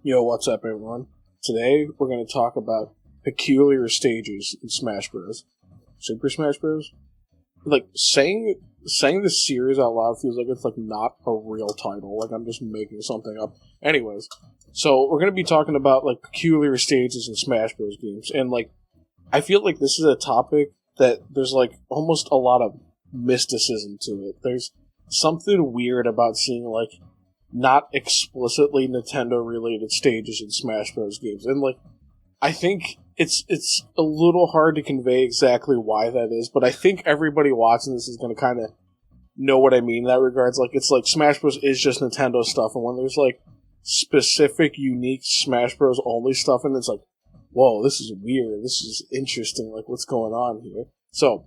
Yo, what's up, everyone? Today, we're going to talk about peculiar stages in Smash Bros. Super Smash Bros. Like, saying this series out loud feels like it's, not a real title. Like, I'm just making something up. Anyways, so we're going to be talking about, peculiar stages in Smash Bros. Games. And, I feel like this is a topic that there's, almost a lot of mysticism to it. There's something weird about seeing, not explicitly Nintendo-related stages in Smash Bros. Games. And, I think it's a little hard to convey exactly why that is, but I think everybody watching this is going to kind of know what I mean in that regards. It's Smash Bros. Is just Nintendo stuff, and when there's, specific, unique Smash Bros. Only stuff, and it's whoa, this is weird, this is interesting, what's going on here? So,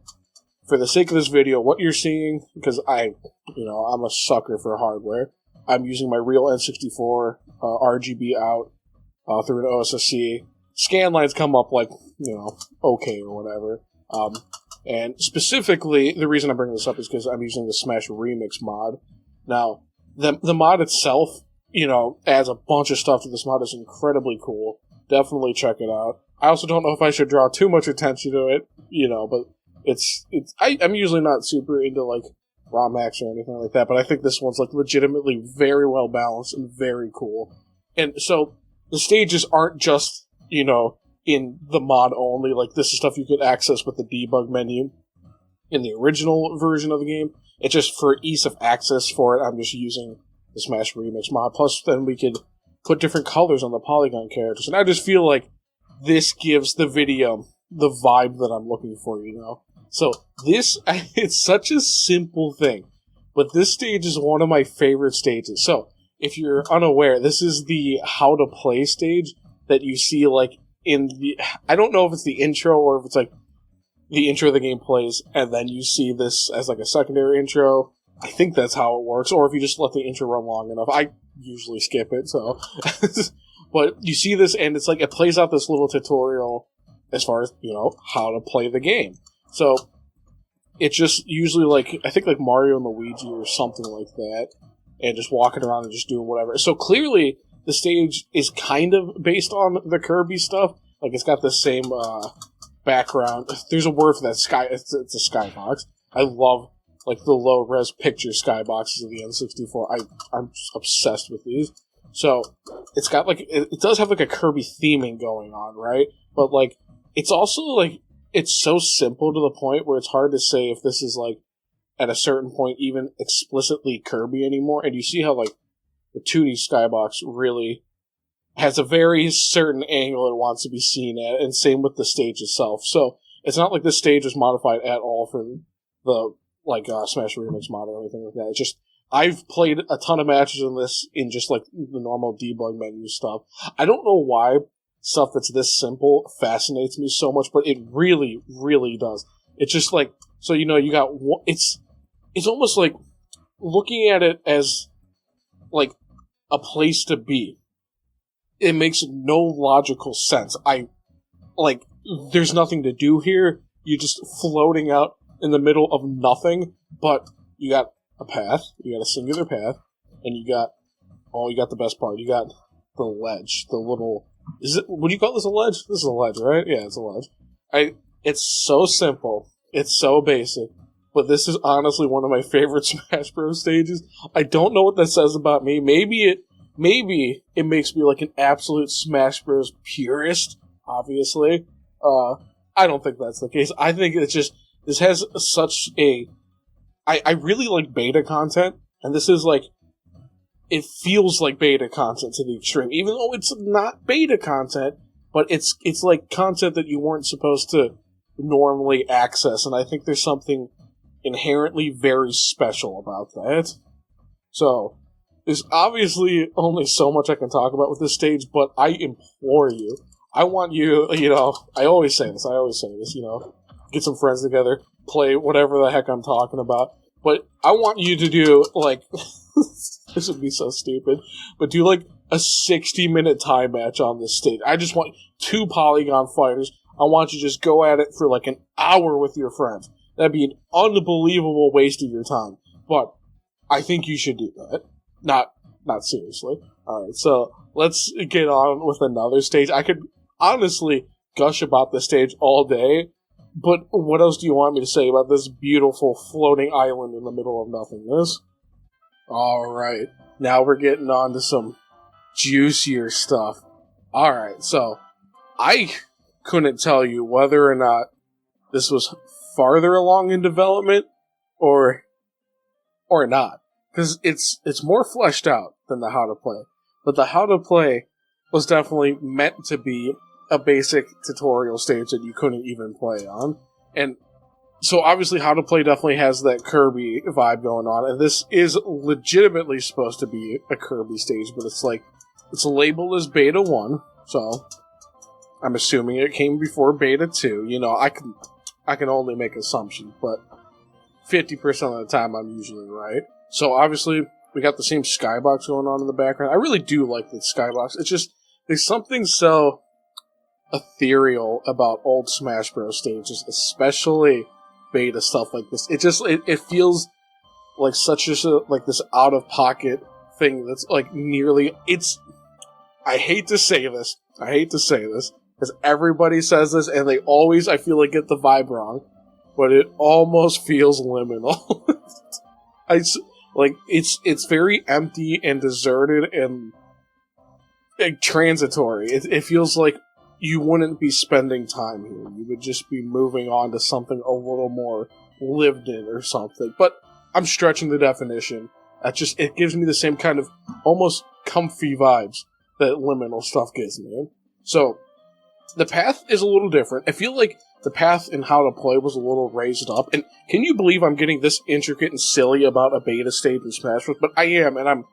for the sake of this video, what you're seeing, because I'm a sucker for hardware, I'm using my real N64 RGB out through an OSSC. Scan lines come up okay or whatever. And specifically, the reason I'm bringing this up is because I'm using the Smash Remix mod. Now, the mod itself, adds a bunch of stuff to this mod. It's incredibly cool. Definitely check it out. I also don't know if I should draw too much attention to it, but I'm usually not super into, ROM hacks or anything like that, but I think this one's legitimately very well balanced and very cool. And so the stages aren't just, in the mod only, this is stuff you could access with the debug menu in the original version of the game. It's just for ease of access for it, I'm just using the Smash Remix mod. Plus, then we could put different colors on the polygon characters, and I just feel like this gives the video the vibe that I'm looking for, So, it's such a simple thing, but this stage is one of my favorite stages. So, if you're unaware, this is the how to play stage that you see, in the... I don't know if it's the intro or if it's, the intro of the game plays, and then you see this as, a secondary intro. I think that's how it works, or if you just let the intro run long enough. I usually skip it, so... But you see this, and it's it plays out this little tutorial as far as, how to play the game. So, it's just usually I think Mario and Luigi or something like that, and just walking around and just doing whatever. So clearly, the stage is kind of based on the Kirby stuff. It's got the same background. There's a word for that, it's a skybox. I love, the low-res picture skyboxes of the N64. I'm just obsessed with these. So, it's got, it does have, a Kirby theming going on, right? But, it's also, it's so simple to the point where it's hard to say if this is, at a certain point, even explicitly Kirby anymore. And you see how, the 2D skybox really has a very certain angle it wants to be seen at, and same with the stage itself. So, it's not like the stage was modified at all for the, Smash Remix mod or anything like that. It's just, I've played a ton of matches in this in just, the normal debug menu stuff. I don't know why stuff that's this simple fascinates me so much, but it really, really does. It's just so you got it's almost looking at it as a place to be. It makes no logical sense. There's nothing to do here. You're just floating out in the middle of nothing, but you got a path, you got a singular path, and you got the best part. You got the ledge, the little... would you call this a ledge? This is a ledge, right? Yeah, it's a ledge. It's so simple. It's so basic. But this is honestly one of my favorite Smash Bros. Stages. I don't know what that says about me. Maybe it makes me an absolute Smash Bros. Purist, obviously. I don't think that's the case. I think it's just... This has such a... I really like beta content, and this is it feels like beta content to the extreme, even though it's not beta content, but it's content that you weren't supposed to normally access, and I think there's something inherently very special about that. So, there's obviously only so much I can talk about with this stage, but I implore you, I want you, I always say this, get some friends together, play whatever the heck I'm talking about, but I want you to do, this would be so stupid, but do, a 60-minute time match on this stage. I just want 2 polygon fighters. I want you to just go at it for, an hour with your friends. That'd be an unbelievable waste of your time, but I think you should do that. Not seriously. Alright, so let's get on with another stage. I could honestly gush about this stage all day, but what else do you want me to say about this beautiful floating island in the middle of nothingness? Alright, now we're getting on to some juicier stuff. Alright, so I couldn't tell you whether or not this was farther along in development or not, because it's more fleshed out than the how to play. But the how to play was definitely meant to be a basic tutorial stage that you couldn't even play on. And so obviously how to play definitely has that Kirby vibe going on, and this is legitimately supposed to be a Kirby stage, but it's labeled as Beta 1, so I'm assuming it came before Beta 2. You know, I can only make assumptions, but 50% of the time I'm usually right. So obviously we got the same skybox going on in the background. I really do like the skybox. It's just, there's something so ethereal about old Smash Bros. Stages, especially beta stuff like this. It feels like such a, like this out-of-pocket thing that's like nearly, I hate to say this, because everybody says this, and they always, I feel like, get the vibe wrong, but it almost feels liminal. It's very empty and deserted and transitory. It feels like you wouldn't be spending time here. You would just be moving on to something a little more lived in or something. But I'm stretching the definition. It gives me the same kind of almost comfy vibes that liminal stuff gives me. So, the path is a little different. I feel like the path in how to play was a little raised up. And can you believe I'm getting this intricate and silly about a beta stage in Smash Bros? But I am, and I'm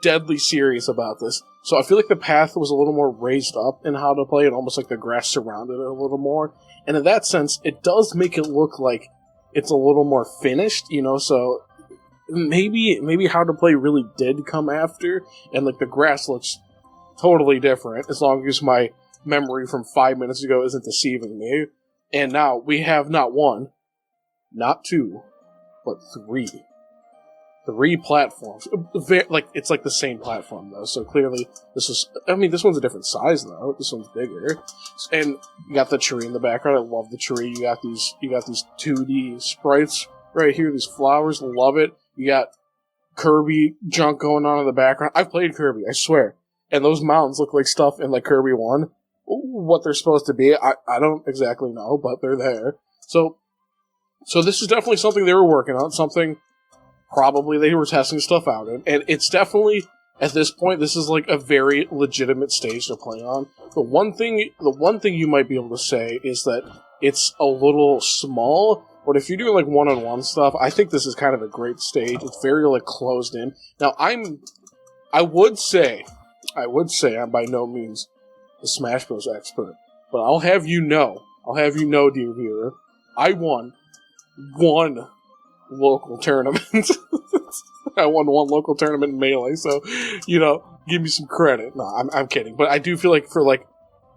deadly serious about this. So I feel like the path was a little more raised up in how to play, and almost like the grass surrounded it a little more. And in that sense, it does make it look like it's a little more finished, you know, so maybe how to play really did come after, and like the grass looks totally different, as long as my memory from 5 minutes ago isn't deceiving me. And now we have not one, not two, but three. Three platforms. It's like the same platform, though, so clearly this one's a different size, though. This one's bigger. And you got the tree in the background. I love the tree. You got these 2D sprites right here, these flowers. Love it. You got Kirby junk going on in the background. I've played Kirby, I swear. And those mountains look like stuff in like Kirby 1. What they're supposed to be, I don't exactly know, but they're there. So this is definitely something they were working on, something probably they were testing stuff out in, and it's definitely, at this point, this is like a very legitimate stage to play on. The one thing you might be able to say is that it's a little small, but if you're doing like one-on-one stuff, I think this is kind of a great stage. It's very like closed in. Now I would say I'm by no means a Smash Bros. Expert, but I'll have you know, dear viewer, I won one local tournament. I won one local tournament in Melee, so, you know, give me some credit. No, I'm kidding, but I do feel like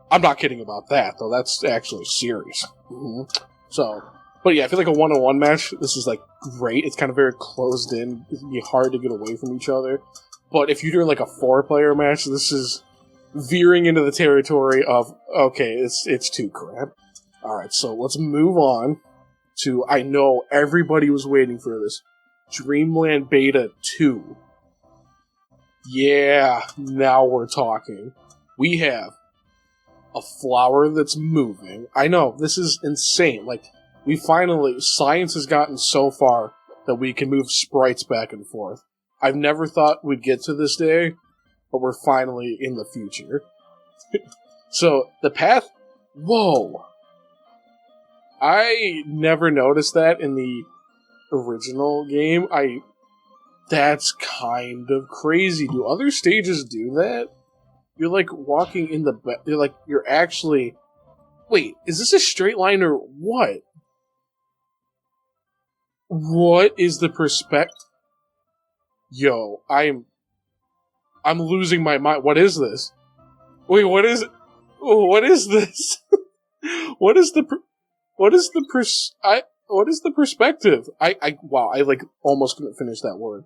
I'm not kidding about that, though. That's actually serious. Mm-hmm. So, but yeah, I feel like a one-on-one match, this is like great. It's kind of very closed in. It'd be hard to get away from each other. But if you're doing like a 4-player match, this is veering into the territory of, okay, it's too crap. Alright, so let's move on to, I know everybody was waiting for this, Dreamland Beta 2. Yeah, now we're talking. We have a flower that's moving. I know, this is insane. Like, science has gotten so far that we can move sprites back and forth. I've never thought we'd get to this day, but we're finally in the future. So, the path... Whoa! I never noticed that in the original game. That's kind of crazy. Do other stages do that? You're like walking in the... you're actually... Wait, is this a straight line or what? What is the perspective? Yo, I'm losing my mind. What is this? Wait, what is this? What is the perspective? Wow, I like almost couldn't finish that word.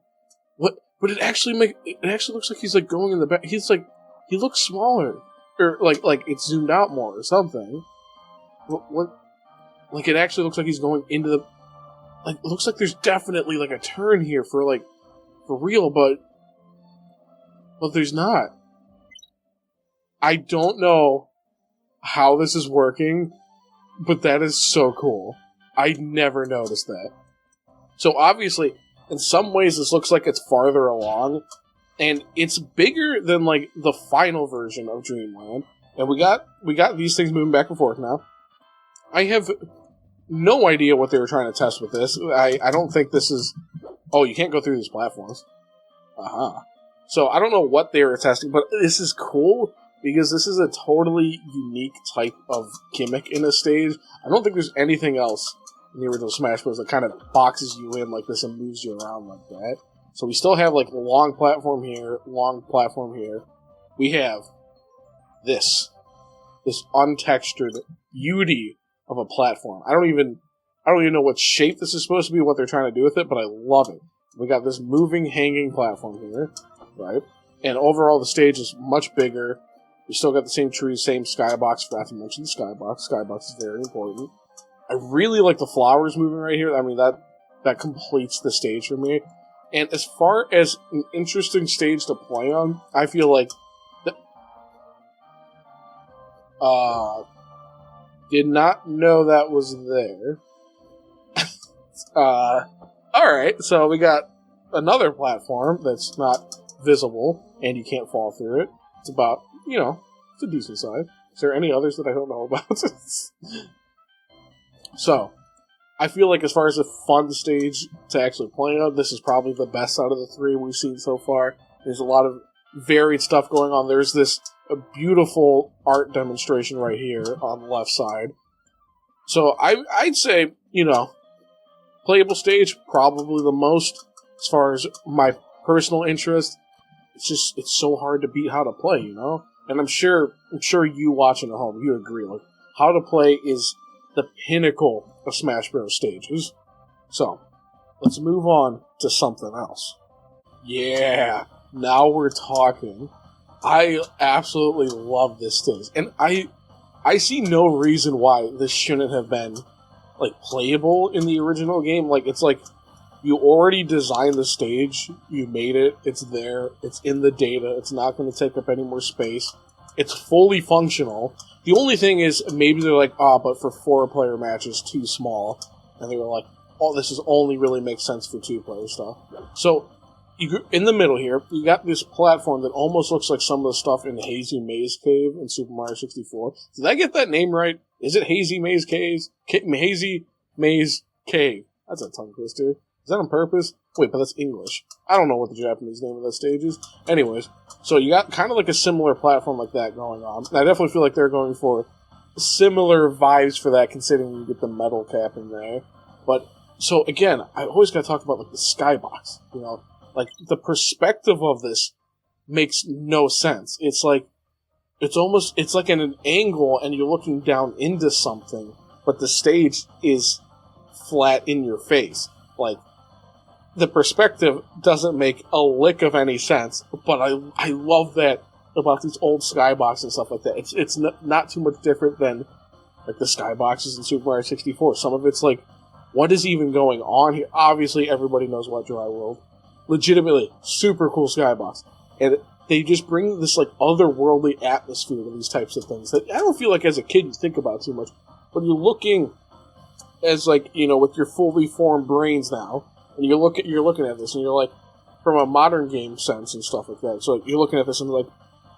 What? But it actually looks like he's like going in the back. He's like he looks smaller, or like it's zoomed out more or something. What? Like it actually looks like he's going into the. Like it looks like there's definitely like a turn here for real, but there's not. I don't know how this is working, but that is so cool. I never noticed that. So obviously, in some ways, this looks like it's farther along, and it's bigger than like the final version of Dreamland. And we got these things moving back and forth now. I have no idea what they were trying to test with this. I don't think this is. Oh, you can't go through these platforms. So I don't know what they were testing, but this is cool because this is a totally unique type of gimmick in a stage. I don't think there's anything else in the original Smash Bros. That kind of boxes you in like this and moves you around like that. So we still have like a long platform here, long platform here. We have this untextured beauty of a platform. I don't even know what shape this is supposed to be, what they're trying to do with it, but I love it. We got this moving, hanging platform here, right? And overall, the stage is much bigger. We still got the same trees, same skybox. Forgot to mention the skybox. Skybox is very important. I really like the flowers moving right here. I mean, that completes the stage for me. And as far as an interesting stage to play on, I feel like did not know that was there. Alright, so we got another platform that's not visible, and you can't fall through it. It's about, it's a decent size. Is there any others that I don't know about? So, I feel like as far as a fun stage to actually play on, this is probably the best out of the three we've seen so far. There's a lot of varied stuff going on. There's this beautiful art demonstration right here on the left side. So I'd say, playable stage, probably the most. As far as my personal interest, it's so hard to beat how to play, And I'm sure you watching at home, you agree. Like, how to play is the pinnacle of Smash Bros. Stages. So, let's move on to something else. Yeah, now we're talking. I absolutely love this stage. And I see no reason why this shouldn't have been, playable in the original game. It's like, you already designed the stage, you made it, it's there, it's in the data, it's not going to take up any more space. It's fully functional. The only thing is, maybe they're like, but for 4-player matches, too small. And they were like, this is only really makes sense for 2-player stuff. So, in the middle here, you got this platform that almost looks like some of the stuff in Hazy Maze Cave in Super Mario 64. Did I get that name right? Is it Hazy Maze Cave? Hazy Maze Cave. That's a tongue twister. Is that on purpose? Wait, but that's English. I don't know what the Japanese name of that stage is. Anyways, so you got kind of like a similar platform like that going on. And I definitely feel like they're going for similar vibes for that, considering you get the metal cap in there. But, so again, I always gotta talk about, the skybox. The perspective of this makes no sense. It's like at an angle and you're looking down into something, but the stage is flat in your face. The perspective doesn't make a lick of any sense, but I love that about these old skyboxes and stuff like that. It's not too much different than the skyboxes in Super Mario 64. Some of it's what is even going on here? Obviously, everybody knows Wet Dry World. Legitimately, super cool skybox. And they just bring this otherworldly atmosphere to these types of things that I don't feel like as a kid you think about too much. But you're looking as with your fully formed brains now, and you're looking at this, and you're like, from a modern game sense and stuff like that. So you're looking at this and you're like,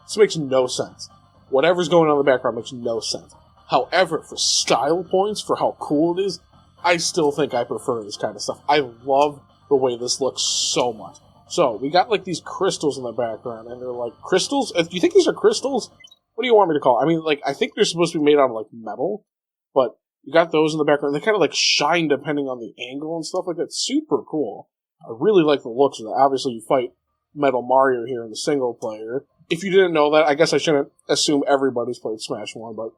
this makes no sense. Whatever's going on in the background makes no sense. However, for style points, for how cool it is, I still think I prefer this kind of stuff. I love the way this looks so much. So, we got these crystals in the background, and they're crystals? Do you think these are crystals? What do you want me to call it? I mean, I think they're supposed to be made out of metal, but you got those in the background. They kind of shine depending on the angle and stuff like that. Super cool. I really like the looks of that. Obviously, you fight Metal Mario here in the single player. If you didn't know that, I guess I shouldn't assume everybody's played Smash 1, but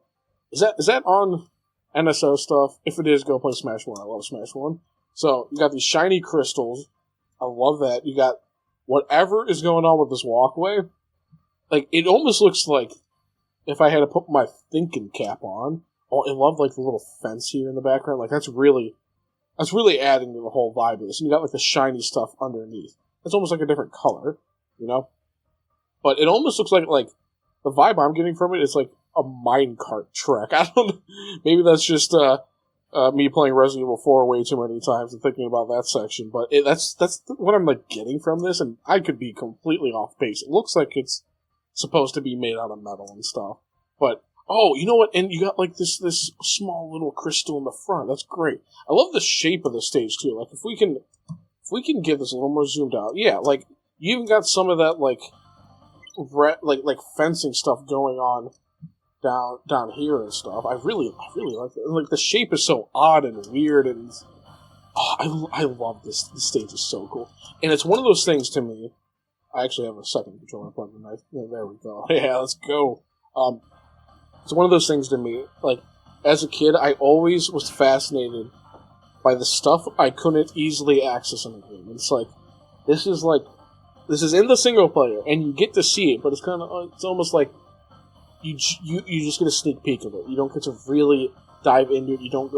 is that on NSO stuff? If it is, go play Smash 1. I love Smash 1. So, you got these shiny crystals. I love that. You got whatever is going on with this walkway. like it almost looks like if I had to put my thinking cap on. Oh, I love like the little fence here in the background. Like that's really adding to the whole vibe of this. And you got like the shiny stuff underneath. It's almost like a different color, you know. But it almost looks like the vibe I'm getting from it is like a minecart track. I don't know. Maybe that's just me playing Resident Evil 4 way too many times and thinking about that section. But that's what I'm like getting from this, and I could be completely off base. It looks like it's supposed to be made out of metal and stuff. But oh, you know what? And you got like this small little crystal in the front. That's great. I love the shape of the stage too. Like if we can get this a little more zoomed out, yeah. Like you even got some of that like fencing stuff going on down here and stuff. I really like it. Like the shape is so odd and weird, and I love this. This stage is so cool, and it's one of those things to me. I actually have a second controller plugged in. There we go. Yeah, let's go. It's one of those things to me. Like as a kid, I always was fascinated by the stuff I couldn't easily access in the game. It's like this is in the single player, and you get to see it, but it's it's almost like you just get a sneak peek of it. You don't get to really dive into it. You don't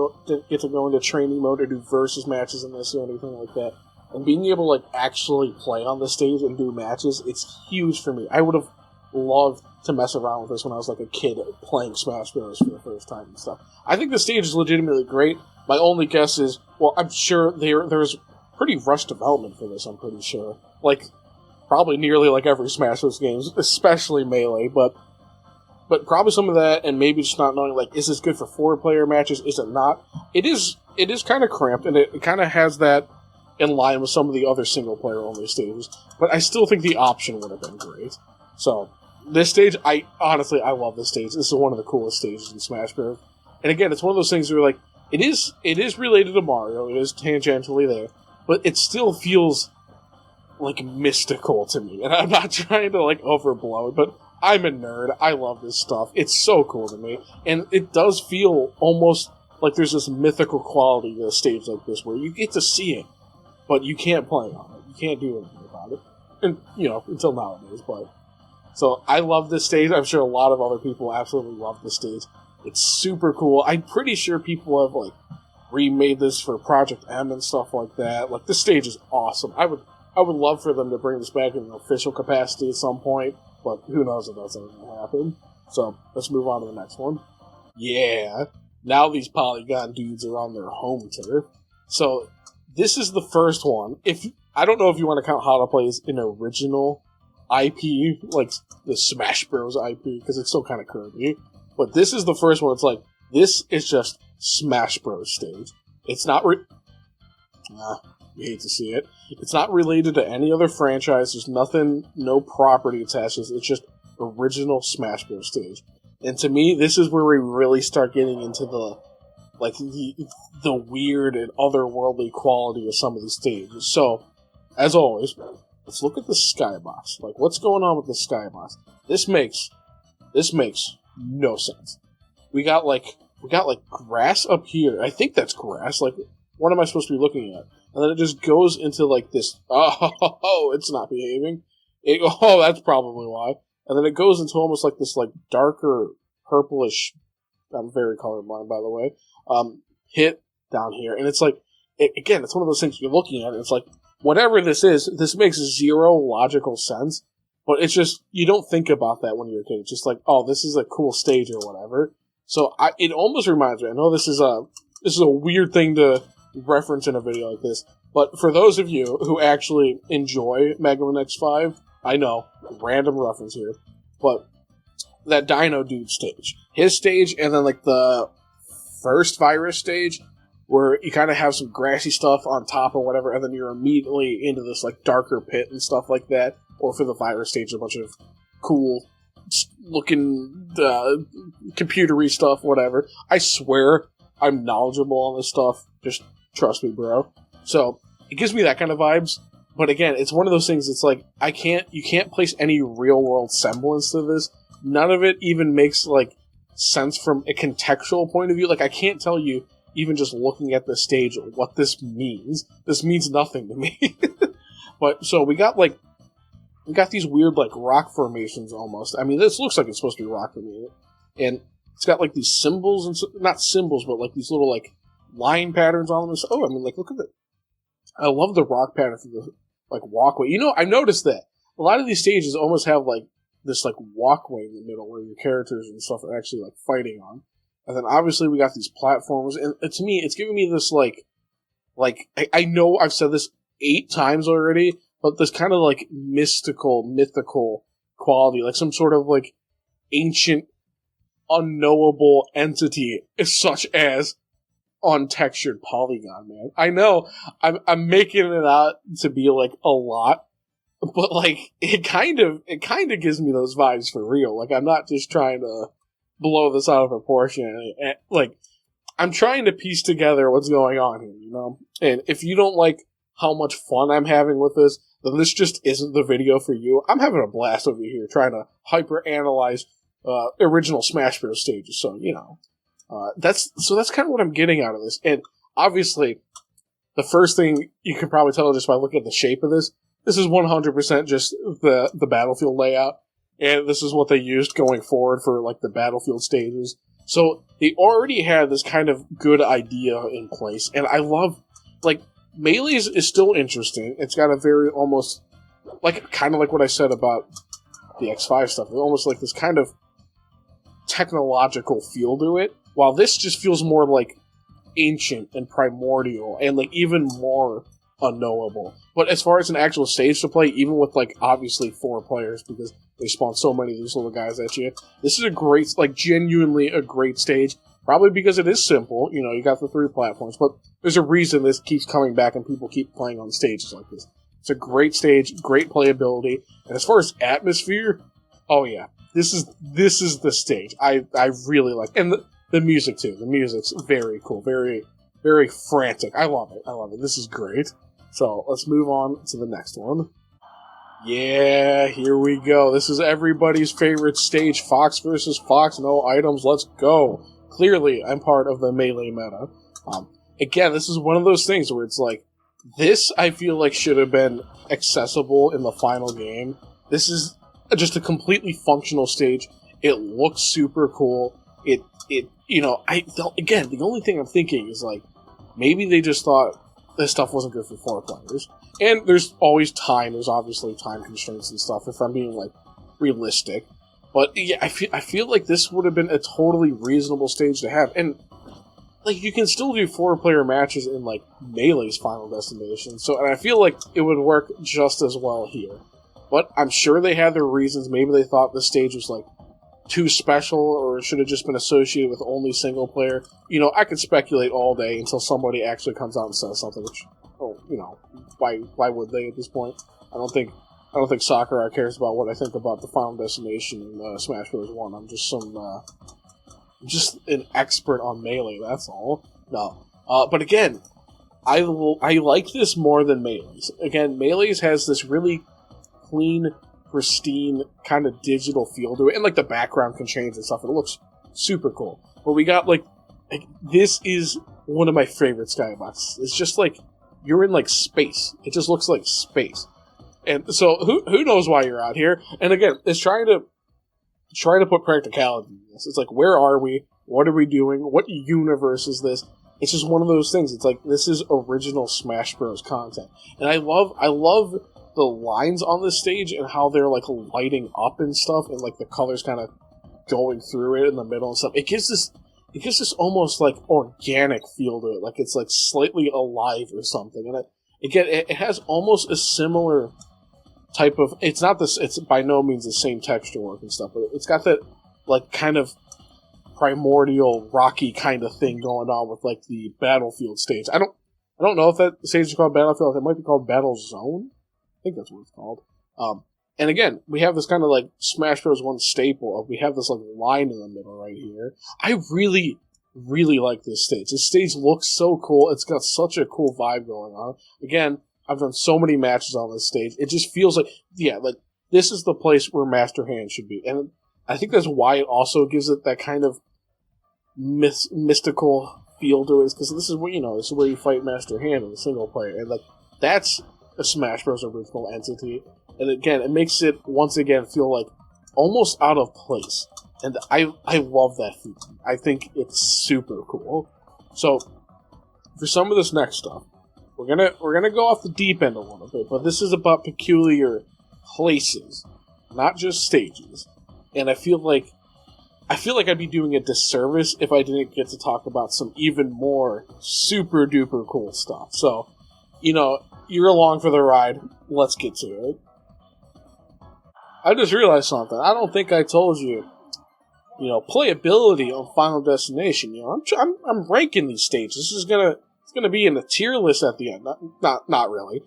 get to go into training mode or do versus matches in this or anything like that. And being able to like actually play on the stage and do matches, it's huge for me. I would have loved to mess around with this when I was like a kid playing Smash Bros. For the first time and stuff. I think the stage is legitimately great. My only guess is, well, I'm sure there's pretty rushed development for this, I'm pretty sure. Like, probably nearly like every Smash Bros. Games, especially Melee, but probably some of that, and maybe just not knowing, like, is this good for 4-player matches? Is it not? It is kind of cramped, and it kind of has that in line with some of the other single-player only stages, but I still think the option would have been great. So, this stage, I love this stage. This is one of the coolest stages in Smash Bros. And again, it's one of those things where, like, it is related to Mario, it is tangentially there, but it still feels, like, mystical to me, and I'm not trying to, like, overblow it, but I'm a nerd. I love this stuff. It's so cool to me. And it does feel almost like there's this mythical quality to a stage like this where you get to see it, but you can't play on it. You can't do anything about it. And, you know, until nowadays, but... So, I love this stage. I'm sure a lot of other people absolutely love this stage. It's super cool. I'm pretty sure people have, like, remade this for Project M and stuff like that. Like, this stage is awesome. I would love for them to bring this back in an official capacity at some point. But who knows if that's ever going to happen. So, let's move on to the next one. Yeah. Now these Polygon dudes are on their home turf. So, this is the first one. I don't know if you want to count How to Play as an original IP, like the Smash Bros. IP, because it's still kind of curvy. But this is the first one. It's like, this is just Smash Bros. Stage. It's not... You hate to see it. It's not related to any other franchise. There's nothing, no property attached. It's just original Smash Bros. Stage. And to me, this is where we really start getting into the weird and otherworldly quality of some of these stages. So, as always, let's look at the skybox. Like, what's going on with the skybox? This makes no sense. We got grass up here. I think that's grass. Like, what am I supposed to be looking at? And then it just goes into, like, this... Oh, it's not behaving. That's probably why. And then it goes into almost like this, like, darker, purplish... I'm very colorblind, by the way. Hit down here. And it's like... Again, it's one of those things you're looking at, and it's like, whatever this is, this makes zero logical sense. But it's just... You don't think about that when you're a kid. It's just like, oh, this is a cool stage or whatever. So, it almost reminds me... I know this is a weird thing to... reference in a video like this, but for those of you who actually enjoy Mega Man X5, I know, random reference here, but that Dino Dude stage, his stage, and then like the first Virus stage, where you kind of have some grassy stuff on top or whatever, and then you're immediately into this like darker pit and stuff like that, or for the Virus stage, a bunch of cool looking computery stuff, whatever. I swear I'm knowledgeable on this stuff, just trust me, bro. So, it gives me that kind of vibes. But again, it's one of those things, it's like, you can't place any real-world semblance to this. None of it even makes, like, sense from a contextual point of view. Like, I can't tell you, even just looking at the stage, what this means. This means nothing to me. But, so, we got, like, we got these weird, like, rock formations almost. I mean, this looks like it's supposed to be rock formation. And it's got, like, these symbols, and not symbols, but, like, these little, like, line patterns on them. Oh, I mean, like, look at it. I love the rock pattern for the, like, walkway. You know, I noticed that. A lot of these stages almost have, like, this, like, walkway in the middle where your characters and stuff are actually, like, fighting on. And then, obviously, we got these platforms. And to me, it's giving me this, like, I know I've said this 8 times already, but this kind of, like, mythical quality. Like, some sort of, like, ancient, unknowable entity, such as untextured polygon, man. I know I'm making it out to be, like, a lot, but, like, it kind of gives me those vibes for real. Like, I'm not just trying to blow this out of proportion. Like, I'm trying to piece together what's going on here, you know? And if you don't like how much fun I'm having with this, then this just isn't the video for you. I'm having a blast over here trying to hyper-analyze original Smash Bros. Stages, so, you know. That's kind of what I'm getting out of this. And, obviously, the first thing you can probably tell just by looking at the shape of this is 100% just the battlefield layout. And this is what they used going forward for, like, the battlefield stages. So, they already had this kind of good idea in place. And I love, like, Melee is still interesting. It's got a very almost, like, kind of like what I said about the X5 stuff. It's almost like this kind of technological feel to it. While this just feels more, like, ancient and primordial and, like, even more unknowable. But as far as an actual stage to play, even with, like, obviously 4 players, because they spawn so many of these little guys at you, this is a great, like, genuinely a great stage. Probably because it is simple, you know, you got the 3 platforms, but there's a reason this keeps coming back and people keep playing on stages like this. It's a great stage, great playability, and as far as atmosphere, oh yeah, this is the stage. I really like, and the music too. The music's very cool, very, very frantic. I love it. This is great. So let's move on to the next one. Yeah, here we go. This is everybody's favorite stage, Fox versus Fox. No items. Let's go. Clearly, I'm part of the Melee meta. Again, this is one of those things where it's like, this I feel like should have been accessible in the final game. This is just a completely functional stage. It looks super cool. You know, again, the only thing I'm thinking is, like, maybe they just thought this stuff wasn't good for 4 players. And there's always time. There's obviously time constraints and stuff, if I'm being, like, realistic. But, yeah, I feel like this would have been a totally reasonable stage to have. And, like, you can still do 4-player matches in, like, Melee's Final Destination. And I feel like it would work just as well here. But I'm sure they had their reasons. Maybe they thought this stage was, like, too special, or it should have just been associated with only single player. You know, I could speculate all day until somebody actually comes out and says something, which, oh, you know, why would they at this point? I don't think Sakura cares about what I think about the Final Destination in Smash Bros. 1. I'm just an expert on Melee, that's all. No. But again, I like this more than Melee's. Again, Melee's has this really clean, pristine, kind of digital feel to it, and, like, the background can change and stuff. It looks super cool. But we got, like this is one of my favorite skyboxes. It's just like, you're in, like, space. It just looks like space. And so, who knows why you're out here? And again, it's trying to put practicality in this. It's like, where are we? What are we doing? What universe is this? It's just one of those things. It's like, this is original Smash Bros. Content. And I love the lines on this stage and how they're, like, lighting up and stuff, and, like, the colors kind of going through it in the middle and stuff. It gives this almost, like, organic feel to it. Like, it's, like, slightly alive or something. And it has almost a similar type of, it's by no means the same texture work and stuff, but it's got that, like, kind of primordial, rocky kind of thing going on with, like, the Battlefield stage. I don't know if that stage is called Battlefield. It might be called Battle Zone. I think that's what it's called. And again, we have this kind of, like, Smash Bros. 1 staple of, we have this, like, line in the middle right here. I really, really like this stage. This stage looks so cool. It's got such a cool vibe going on. Again, I've done so many matches on this stage. It just feels like, yeah, like, this is the place where Master Hand should be. And I think that's why it also gives it that kind of mystical feel to it, because this is where, this is where you fight Master Hand in the single player. And, like, that's a Smash Bros. Original entity. And again, it makes it, once again, feel like almost out of place. And I love that feeling. I think it's super cool. So, for some of this next stuff, we're gonna go off the deep end a little bit, but this is about peculiar places, not just stages. And I feel like I'd be doing a disservice if I didn't get to talk about some even more super duper cool stuff. So, you're along for the ride. Let's get to it. I just realized something. I don't think I told you. Playability on Final Destination. I'm ranking these stages. It's gonna be in the tier list at the end. Not really.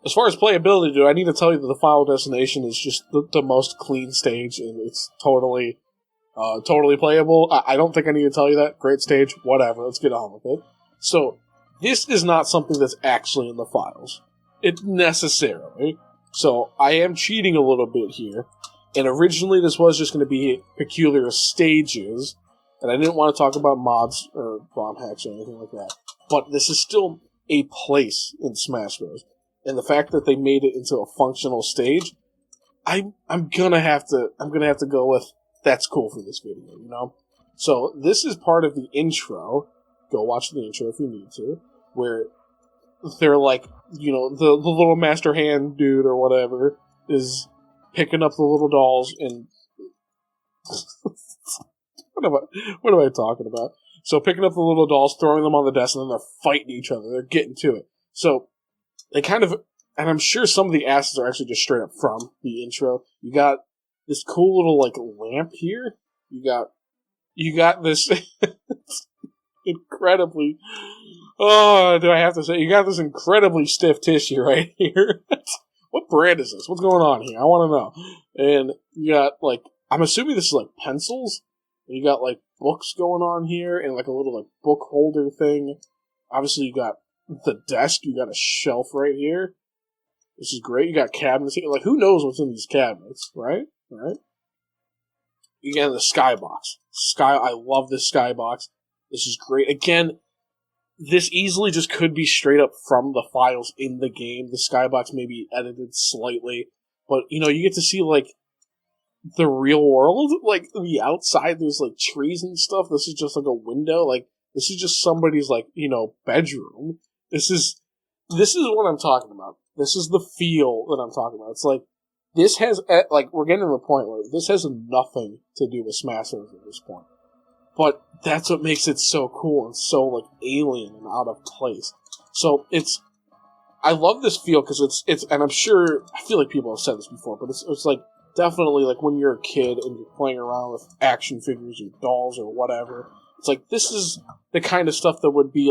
As far as playability, do I need to tell you that the Final Destination is just the most clean stage and it's totally playable? I don't think I need to tell you that. Great stage, whatever. Let's get on with it. So, this is not something that's actually in the files. It necessarily. So, I am cheating a little bit here. And originally this was just going to be peculiar stages. And I didn't want to talk about mods or ROM hacks or anything like that. But this is still a place in Smash Bros. And the fact that they made it into a functional stage, I'm gonna have to go with that's cool for this video, So this is part of the intro. Go watch the intro if you need to, where they're like, the little Master Hand dude or whatever is picking up the little dolls and what am I talking about? So picking up the little dolls, throwing them on the desk, and then they're fighting each other. They're getting to it. So they kind of, and I'm sure some of the assets are actually just straight up from the intro. You got this cool little lamp here. You got this incredibly, do I have to say, you got this incredibly stiff tissue right here. What brand is this? What's going on here? I want to know. And you got I'm assuming this is pencils. And you got books going on here and a little book holder thing. Obviously you got the desk, you got a shelf right here. This is great. You got cabinets here. Who knows what's in these cabinets, right? Right? Again, the skybox. I love this skybox. This is great. Again, this easily just could be straight up from the files in the game. The skybox may be edited slightly, but you get to see the real world, the outside. There's trees and stuff. This is just a window. This is just somebody's bedroom. This is what I'm talking about. This is the feel that I'm talking about. It's this has we're getting to the point where this has nothing to do with Smash Bros. At this point. But that's what makes it so cool and so alien and out of place. So I love this feel because it's and I feel like people have said this before, but it's definitely when you're a kid and you're playing around with action figures or dolls or whatever. It's this is the kind of stuff that would be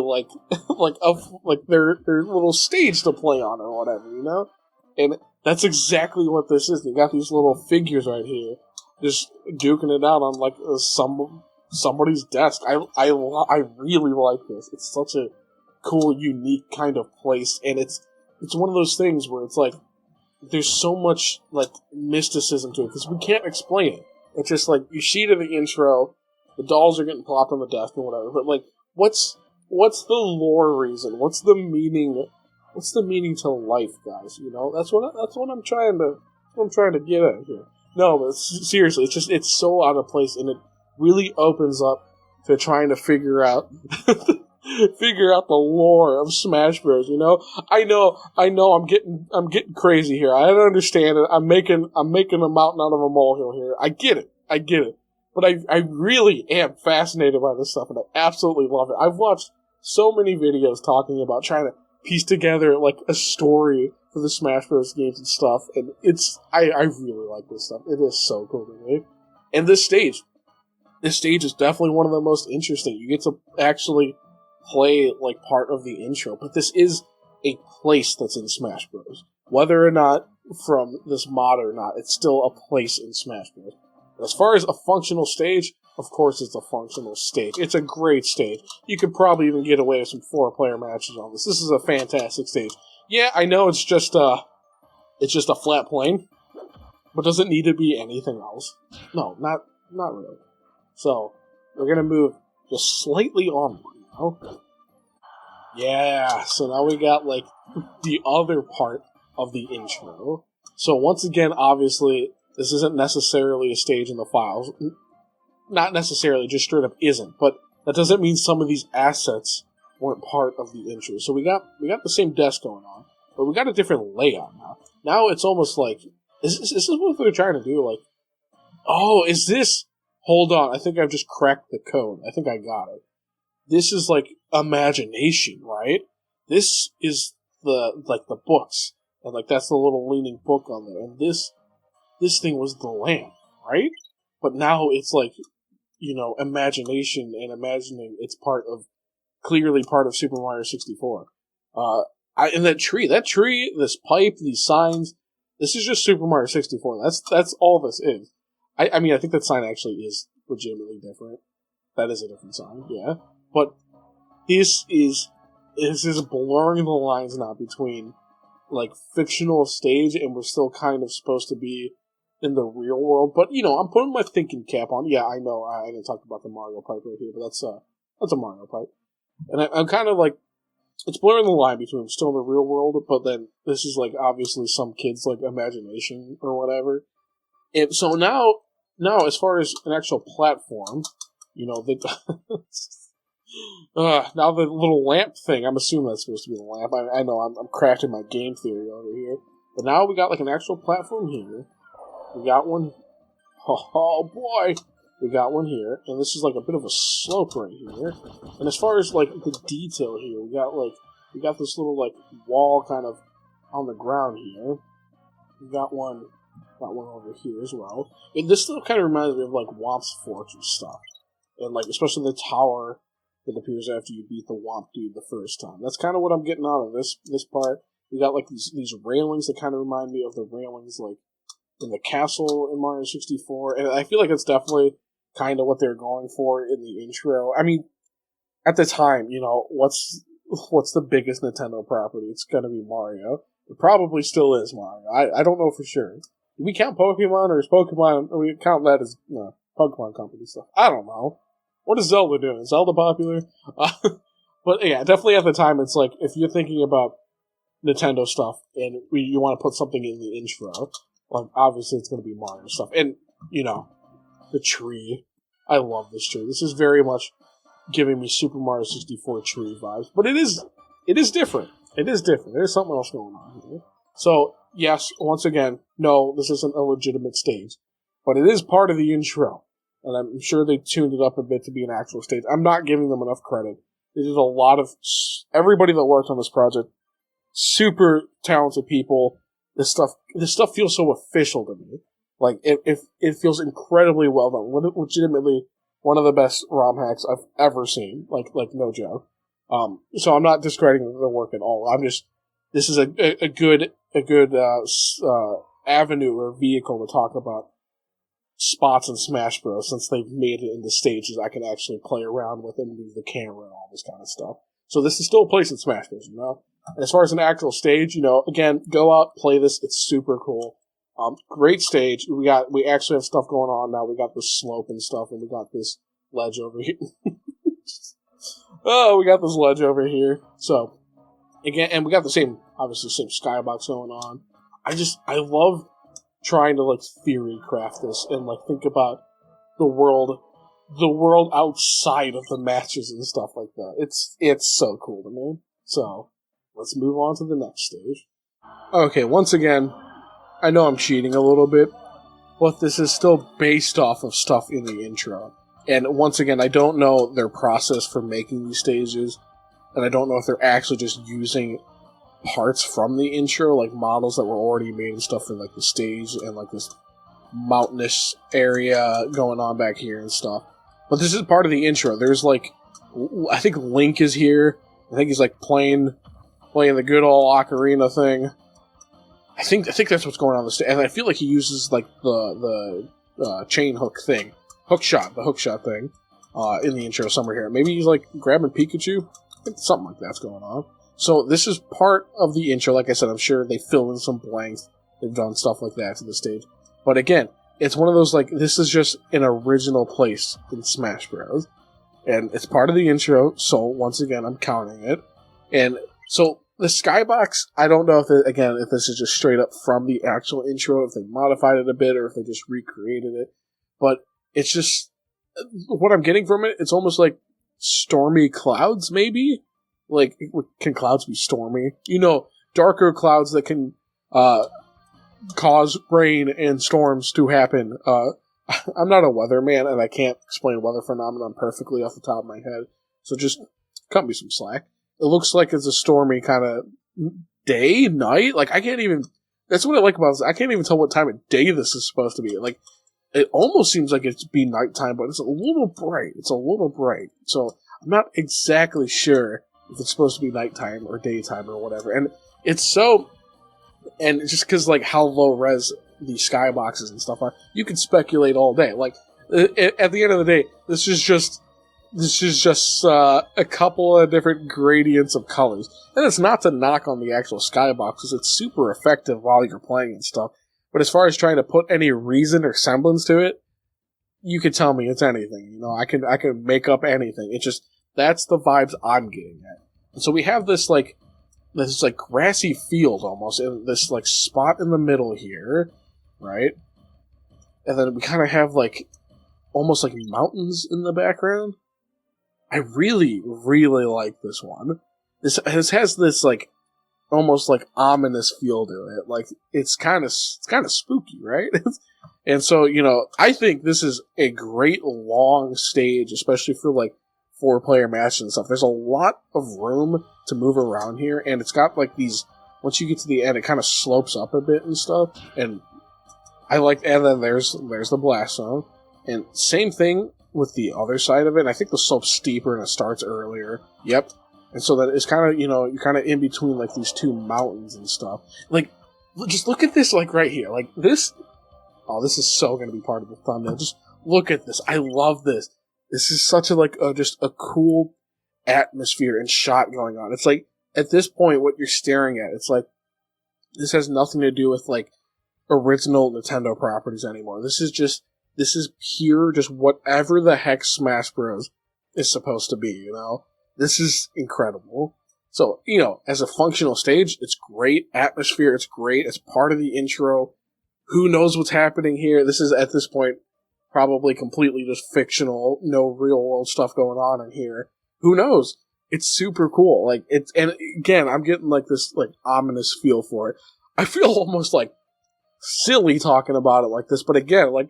their little stage to play on or whatever, And that's exactly what this is. You got these little figures right here, just duking it out on somebody's desk. I really like this. It's such a cool, unique kind of place, and it's one of those things where it's there's so much mysticism to it because we can't explain it. It's just you see it in the intro, the dolls are getting plopped on the desk and whatever. But what's the lore reason? What's the meaning? What's the meaning to life, guys? That's what I'm trying to get at here. No, but seriously, it's so out of place, and it really opens up to trying to figure out the lore of Smash Bros. I know, I'm getting crazy here. I don't understand it. I'm making a mountain out of a molehill here. I get it. But I really am fascinated by this stuff, and I absolutely love it. I've watched so many videos talking about trying to piece together a story for the Smash Bros. Games and stuff, and I really like this stuff. It is so cool to me. And this stage is definitely one of the most interesting. You get to actually play part of the intro, but this is a place that's in Smash Bros. Whether or not from this mod or not, it's still a place in Smash Bros. As far as a functional stage, of course it's a functional stage. It's a great stage. You could probably even get away with some 4-player matches on this. This is a fantastic stage. Yeah, I know it's just a flat plane, but does it need to be anything else? No, not really. So, we're gonna move just slightly onward now. Yeah, so now we got the other part of the intro. So once again, obviously, this isn't necessarily a stage in the files. Not necessarily, just straight up isn't. But that doesn't mean some of these assets weren't part of the intro. So we got the same desk going on, but we got a different layout now. Now it's almost like, is this what they're trying to do? Like, oh, is this... Hold on, I think I've just cracked the code. I think I got it. This is like imagination, right? This is the books. And like that's the little leaning book on there. And this thing was the lamp, right? But now it's like, imagination and imagining it's clearly part of Super Mario 64. And that tree, this pipe, these signs, this is just Super Mario 64. That's all this is. I mean, I think that sign actually is legitimately different. That is a different sign, yeah. But this is blurring the lines now between, like, fictional stage and we're still kind of supposed to be in the real world. But, I'm putting my thinking cap on. Yeah, I know, I didn't talk about the Mario pipe right here, but that's a Mario pipe. And I'm kind of like, it's blurring the line between still in the real world, but then this is, like, obviously some kid's, like, imagination or whatever. And so now, as far as an actual platform, now the little lamp thing, I'm assuming that's supposed to be the lamp. I know I'm crafting my game theory over here. But now we got like an actual platform here. We got one. Oh boy! We got one here. And this is like a bit of a slope right here. And as far as like the detail here, we got this little like wall kind of on the ground here. We got one over here as well. And this still kind of reminds me of like Whomp's Fortress stuff. And like especially the tower that appears after you beat the Whomp dude the first time. That's kind of what I'm getting out of this part. We got like these railings that kind of remind me of the railings like in the castle in Mario 64. And I feel like it's definitely kind of what they're going for in the intro. I mean, at the time, what's the biggest Nintendo property? It's gonna be Mario. It probably still is Mario. I don't know for sure. Do we count Pokemon, or is Pokemon... Or we count that as Pokemon Company stuff? I don't know. What is Zelda doing? Is Zelda popular? But yeah, definitely at the time, it's like, if you're thinking about Nintendo stuff, and you want to put something in the intro, like, obviously it's going to be Mario stuff. And, the tree. I love this tree. This is very much giving me Super Mario 64 tree vibes. But it is different. It is different. There's something else going on here. So... Yes, once again, no, this isn't a legitimate stage. But it is part of the intro. And I'm sure they tuned it up a bit to be an actual stage. I'm not giving them enough credit. They did a lot of... Everybody that worked on this project, super talented people. This stuff feels so official to me. Like, it feels incredibly well done. Legitimately, one of the best ROM hacks I've ever seen. Like no joke. So I'm not discrediting the work at all. I'm just... This is a good avenue or vehicle to talk about spots in Smash Bros. Since they've made it into stages I can actually play around with and move the camera and all this kind of stuff. So this is still a place in Smash Bros. And as far as an actual stage, again, go out, play this. It's super cool. Great stage. We actually have stuff going on now. We got this slope and stuff, and we got this ledge over here. Oh, we got this ledge over here. So. Again, and we got the same skybox going on. I love trying to, like, theory craft this and, like, think about the world outside of the matches and stuff like that. It's so cool to me. So, let's move on to the next stage. Okay, once again, I know I'm cheating a little bit, but this is still based off of stuff in the intro. And once again, I don't know their process for making these stages. And I don't know if they're actually just using parts from the intro, like models that were already made and stuff for like the stage and like this mountainous area going on back here and stuff. But this is part of the intro. There's like, I think Link is here. I think he's like playing the good old ocarina thing. I think that's what's going on the stage. And I feel like he uses like the chain hook thing, the hook shot thing, in the intro somewhere here. Maybe he's like grabbing Pikachu. I think something like that's going on. So this is part of the intro. Like I said, I'm sure they fill in some blanks. They've done stuff like that to the stage. But again, it's one of those, like, this is just an original place in Smash Bros. And it's part of the intro, so once again, I'm counting it. And so the Skybox, I don't know if this is just straight up from the actual intro, if they modified it a bit, or if they just recreated it. But it's just, what I'm getting from it, it's almost like stormy clouds, maybe? Like, can clouds be stormy? Darker clouds that can cause rain and storms to happen. I'm not a weatherman, and I can't explain weather phenomenon perfectly off the top of my head, so just cut me some slack. It looks like it's a stormy kind of day, night. Like, I can't even... That's what I like about this. I can't even tell what time of day this is supposed to be. Like, it almost seems like it's be nighttime, but it's a little bright. So, I'm not exactly sure if it's supposed to be nighttime or daytime or whatever. And it's so... And just because, like, how low-res the skyboxes and stuff are, you can speculate all day. Like, at the end of the day, this is just a couple of different gradients of colors. And it's not to knock on the actual skyboxes. It's super effective while you're playing and stuff. But as far as trying to put any reason or semblance to it, you could tell me it's anything. I can make up anything. It's just, that's the vibes I'm getting at. And so we have this grassy field almost, in this like spot in the middle here, right? And then we kind of have like almost like mountains in the background. I really, really like this one. This has this like almost like ominous feel to it. Like it's kind of spooky, right? And so, I think this is a great long stage, especially for like 4-player matches and stuff. There's a lot of room to move around here, and it's got like these, once you get to the end, it kind of slopes up a bit and stuff, and and then there's the blast zone, and same thing with the other side of it. I think the slope's steeper and it starts earlier. Yep. And so that it's kind of, you're kind of in between like these two mountains and stuff. Like, just look at this, like right here. Like this, this is so going to be part of the thumbnail. Just look at this. I love this. This is such just a cool atmosphere and shot going on. It's like, at this point, what you're staring at, it's like, this has nothing to do with like original Nintendo properties anymore. This is pure, just whatever the heck Smash Bros. Is supposed to be, This is incredible. So, as a functional stage, it's great. Atmosphere, it's great. It's part of the intro. Who knows what's happening here? This is, at this point, probably completely just fictional, no real world stuff going on in here. Who knows? It's super cool. Like, and again, I'm getting like this, like, ominous feel for it. I feel almost like silly talking about it like this, but again, like,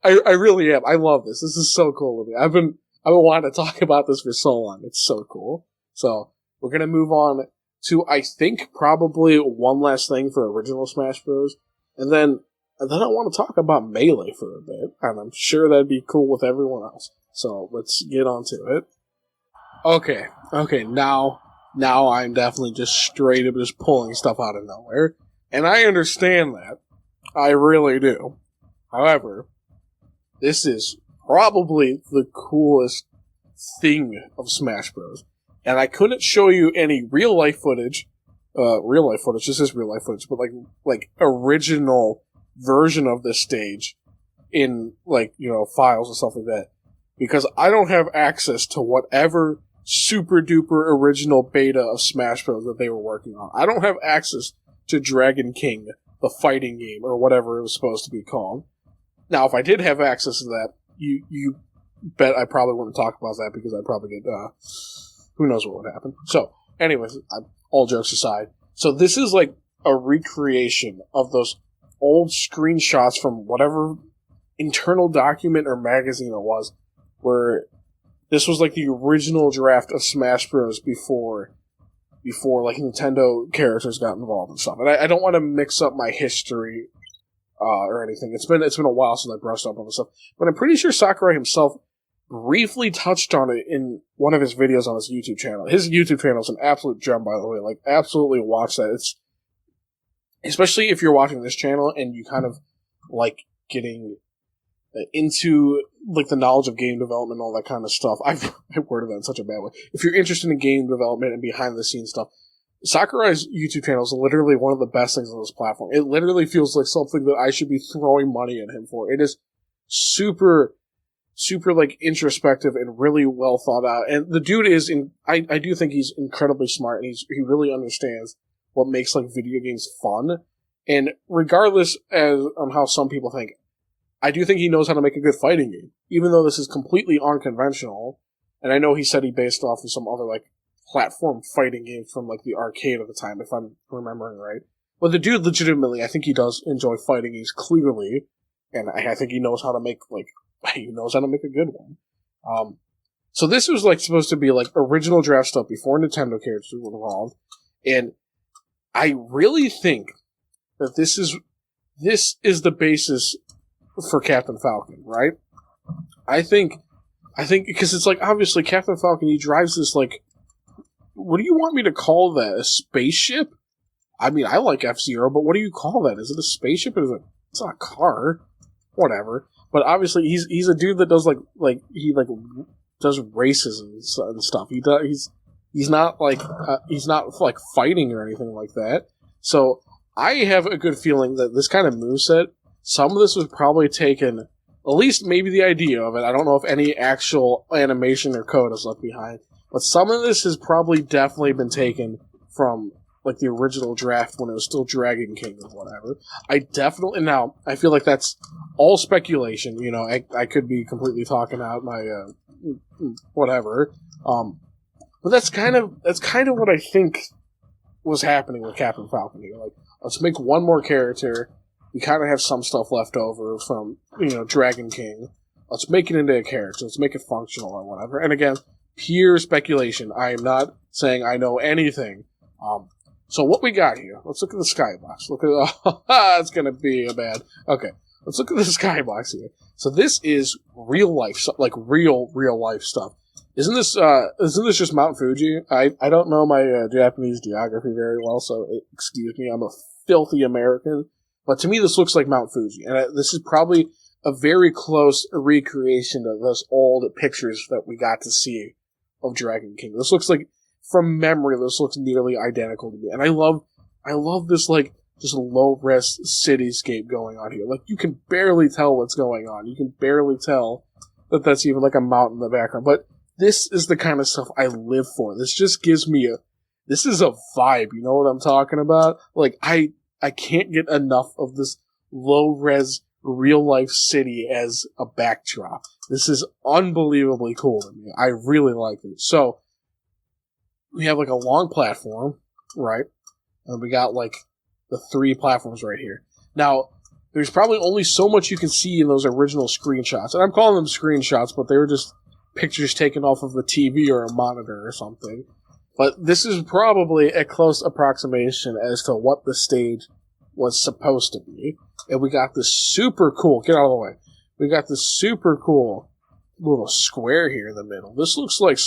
I really am. I love this. This is so cool to me. I've been wanting to talk about this for so long. It's so cool. So, we're gonna move on to, I think, probably one last thing for original Smash Bros. And then I want to talk about Melee for a bit, and I'm sure that'd be cool with everyone else. So, let's get on to it. Okay, now I'm definitely just straight up just pulling stuff out of nowhere. And I understand that. I really do. However, this is probably the coolest thing of Smash Bros. And I couldn't show you any real-life footage. This is real-life footage, but like original version of this stage in, like, files and stuff like that. Because I don't have access to whatever super-duper original beta of Smash Bros. That they were working on. I don't have access to Dragon King, the fighting game, or whatever it was supposed to be called. Now, if I did have access to that, you bet I probably wouldn't talk about that because I'd probably get, who knows what would happen. So, anyways, all jokes aside. So this is like a recreation of those old screenshots from whatever internal document or magazine it was, where this was like the original draft of Smash Bros. before like Nintendo characters got involved and stuff. And I don't want to mix up my history or anything. It's been a while since I brushed up on this stuff, but I'm pretty sure Sakurai himself briefly touched on it in one of his videos on his YouTube channel. His YouTube channel is an absolute gem, by the way. Like, absolutely watch that. It's, especially if you're watching this channel and you kind of like getting into like the knowledge of game development and all that kind of stuff. I worded that in such a bad way. If you're interested in game development and behind the scenes stuff, Sakurai's YouTube channel is literally one of the best things on this platform. It literally feels like something that I should be throwing money at him for. It is super, super like introspective and really well thought out. And the dude is I do think he's incredibly smart, and he really understands what makes like video games fun. And regardless as on how some people think, I do think he knows how to make a good fighting game, even though this is completely unconventional. And I know he said he based off of some other like platform fighting games from like the arcade at the time, if I'm remembering right. But the dude legitimately, I think he does enjoy fighting games clearly, and I think he knows how to make he knows how to make a good one. So this was like supposed to be like original draft stuff before Nintendo characters were involved, and I really think that this is the basis for Captain Falcon, right? I think because it's like obviously Captain Falcon, he drives this like, what do you want me to call that? A spaceship? I mean, I like F-Zero, but what do you call that? Is it a spaceship? It's not a car. Whatever. But obviously, he's a dude that does he does races and stuff. He's not like fighting or anything like that. So I have a good feeling that this kind of moveset, some of this was probably taken, at least maybe the idea of it. I don't know if any actual animation or code is left behind, but some of this has probably definitely been taken from like the original draft when it was still Dragon King or whatever. Now I feel like that's all speculation. You know, I could be completely talking out my whatever. But that's kind of what I think was happening with Captain Falcon here. Like, let's make one more character. We kind of have some stuff left over from Dragon King. Let's make it into a character. Let's make it functional or whatever. And again, pure speculation. I am not saying I know anything. So what we got here? Let's look at the skybox. Look at it's gonna be a bad. Okay, let's look at the skybox here. So this is real life, like real life stuff. Isn't this just Mount Fuji? I don't know my Japanese geography very well, so excuse me. I'm a filthy American, but to me this looks like Mount Fuji, and this is probably a very close recreation of those old pictures that we got to see of Dragon King. This looks like, from memory, this looks nearly identical to me. And I love this, like, just low-res cityscape going on here. Like, you can barely tell what's going on. You can barely tell that that's even, like, a mountain in the background. But this is the kind of stuff I live for. This just gives me this is a vibe, you know what I'm talking about? Like, I can't get enough of this low-res, real-life city as a backdrop. This is unbelievably cool to me. I really like it. So, we have like a long platform, right? And we got like the 3 platforms right here. Now, there's probably only so much you can see in those original screenshots. And I'm calling them screenshots, but they were just pictures taken off of a TV or a monitor or something. But this is probably a close approximation as to what the stage was supposed to be. And we got this super cool, get out of the way. We got this super cool little square here in the middle. This looks like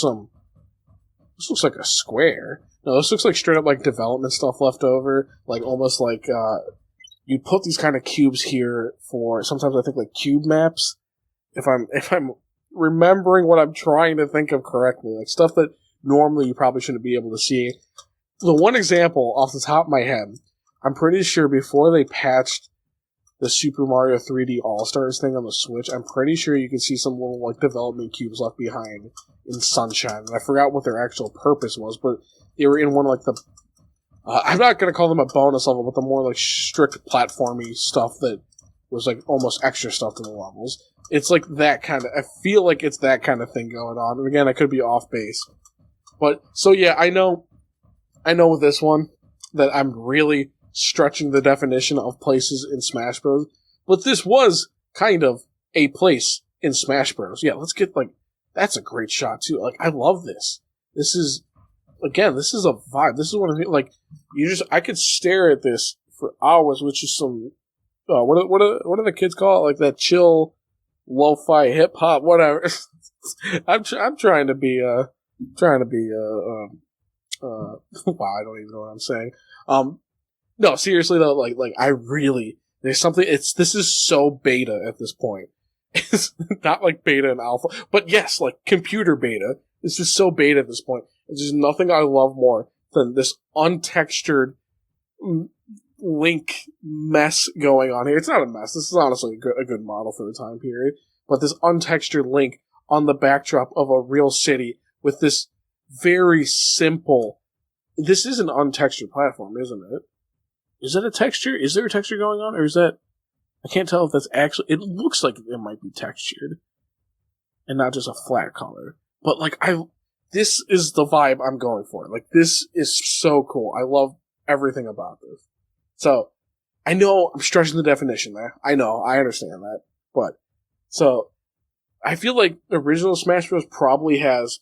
a square. No, this looks like straight up like development stuff left over. Like almost like you put these kind of cubes here for sometimes I think like cube maps. If I'm remembering what I'm trying to think of correctly, like stuff that normally you probably shouldn't be able to see. The one example off the top of my head, I'm pretty sure before they patched the Super Mario 3D All-Stars thing on the Switch, I'm pretty sure you can see some little like development cubes left behind in Sunshine. And I forgot what their actual purpose was, but they were in one of like the I'm not going to call them a bonus level, but the more like strict platformy stuff that was like almost extra stuff to the levels. It's like that kind of, I feel like it's that kind of thing going on. And again, I could be off base. But, so yeah, I know with this one that I'm really stretching the definition of places in Smash Bros. But this was kind of a place in Smash Bros. Yeah, let's get like, that's a great shot too. Like, I love this. This is a vibe. This is what I mean. Like, I could stare at this for hours, which is some, what do the kids call it? Like that chill, lo-fi hip hop, whatever. I'm trying to be, wow, I don't even know what I'm saying. No, seriously though, like there's something, this is so beta at this point. It's not like beta and alpha, but yes, like computer beta. This is so beta at this point. There's nothing I love more than this untextured Link mess going on here. It's not a mess. This is honestly a good model for the time period. but this untextured Link on the backdrop of a real city with this very simple. This is an untextured platform, isn't it? Is that a texture? Is there a texture going on, or is that? I can't tell if that's actually. It looks like it might be textured, and not just a flat color. But this is the vibe I'm going for. Like, this is so cool. I love everything about this. So, I know I'm stretching the definition there. I know, I understand that. But, so, I feel like original Smash Bros. Probably has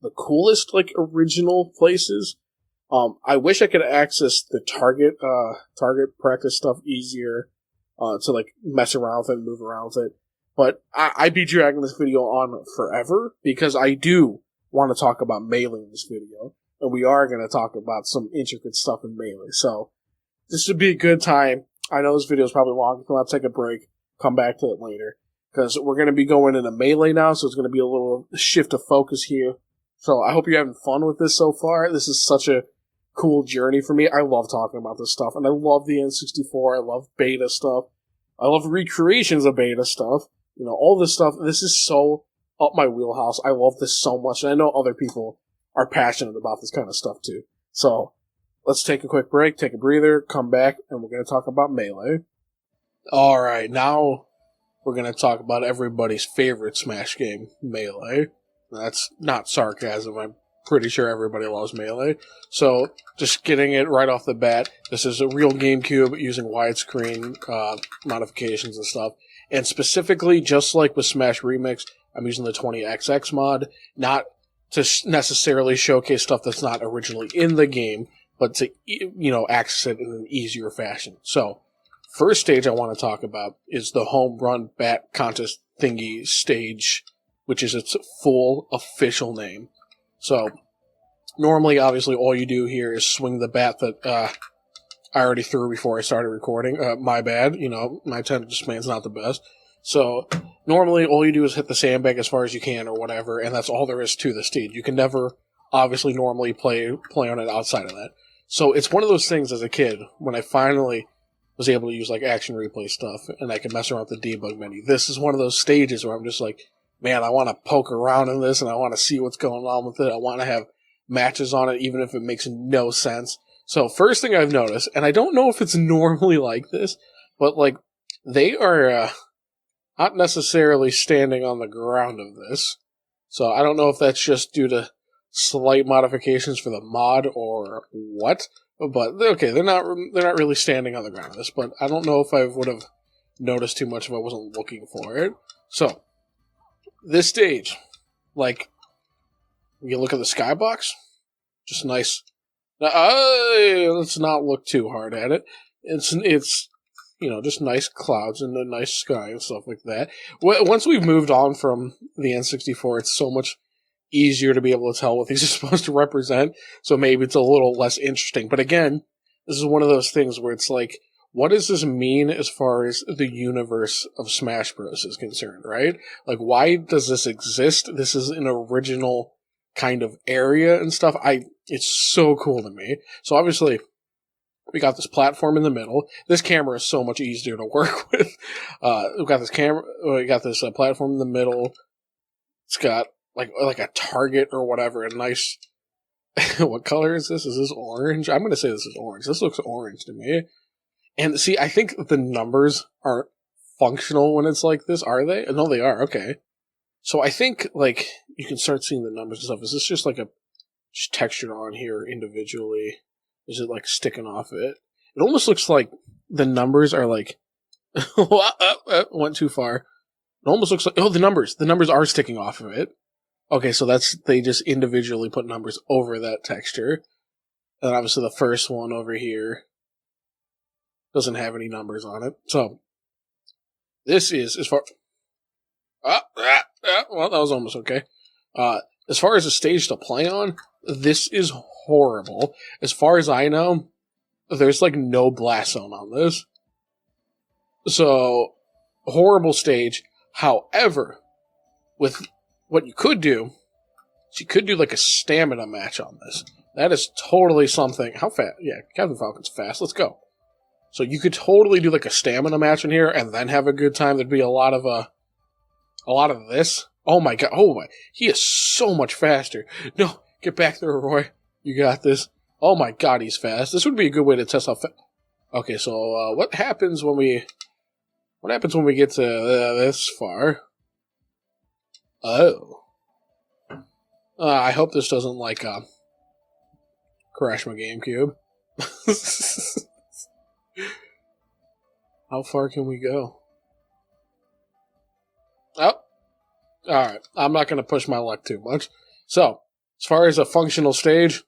the coolest, original places. I wish I could access the target practice stuff easier, to, mess around with it and move around with it. But I'd be dragging this video on forever, because I do want to talk about Melee in this video. And we are going to talk about some intricate stuff in Melee. So, this would be a good time. I know this video is probably long, so I'll take a break, come back to it later. Because we're going to be going into Melee now, so it's going to be a little shift of focus here. So I hope you're having fun with this so far. This is such a cool journey for me. I love talking about this stuff, and I love the N64. I love beta stuff. I love recreations of beta stuff. You know, all this stuff. This is so up my wheelhouse. I love this so much, and I know other people are passionate about this kind of stuff too. So let's take a quick break, take a breather, come back, and we're going to talk about Melee. Alright, now we're going to talk about everybody's favorite Smash game, Melee. That's not sarcasm. I'm pretty sure everybody loves Melee. So, just getting it right off the bat, this is a real GameCube using widescreen modifications and stuff. And specifically, just like with Smash Remix, I'm using the 20XX mod, not to necessarily showcase stuff that's not originally in the game, but to, access it in an easier fashion. So, first stage I want to talk about is the Home Run Bat Contest thingy stage, which is its full official name. So, normally, obviously, all you do here is swing the bat that I already threw before I started recording. My bad, my attention span's not the best. So, normally, all you do is hit the sandbag as far as you can or whatever, and that's all there is to the stage. You can never, obviously, normally play on it outside of that. So, it's one of those things as a kid, when I finally was able to use, action replay stuff, and I could mess around with the debug menu. This is one of those stages where I'm just like, man, I want to poke around in this, and I want to see what's going on with it. I want to have matches on it, even if it makes no sense. So, first thing I've noticed, and I don't know if it's normally like this, but, they are not necessarily standing on the ground of this. So, I don't know if that's just due to slight modifications for the mod or what. But, okay, they're not really standing on the ground of this, but I don't know if I would have noticed too much if I wasn't looking for it. So, this stage, you look at the skybox, just nice. Let's not look too hard at it. It's just nice clouds and a nice sky and stuff like that. Once we've moved on from the N64, it's so much easier to be able to tell what these are supposed to represent, so maybe it's a little less interesting. But again, this is one of those things where it's what does this mean as far as the universe of Smash Bros. Is concerned, right? Why does this exist? This is an original kind of area and stuff. It's so cool to me. So obviously, we got this platform in the middle. This camera is so much easier to work with. We got this platform in the middle. It's got like a target or whatever, a nice. What color is this? Is this orange? I'm going to say this is orange. This looks orange to me. And see, I think the numbers aren't functional when it's like this, are they? No, they are. Okay. So I think, you can start seeing the numbers and stuff. Is this just just textured on here individually? Is it, sticking off it? It almost looks like the numbers are, went too far. It almost looks like, the numbers are sticking off of it. Okay, so they just individually put numbers over that texture. And obviously the first one over here doesn't have any numbers on it. So, this is, as far... well, that was almost okay. As far as a stage to play on, this is horrible. As far as I know, there's, no blast zone on this. So, horrible stage. However, with what you could do, is you could do, a stamina match on this. That is totally something... How fast? Yeah, Captain Falcon's fast. Let's go. So you could totally do, a stamina match in here and then have a good time. There'd be a lot of a lot of this. Oh my god! Oh my! He is so much faster. No, get back there, Roy. You got this. Oh my god, he's fast. This would be a good way to test how fast. Okay, so what happens when we? What happens when we get to this far? Oh. I hope this doesn't, like, crash my GameCube. How far can we go? Oh. Alright. I'm not going to push my luck too much. So, as far as a functional stage,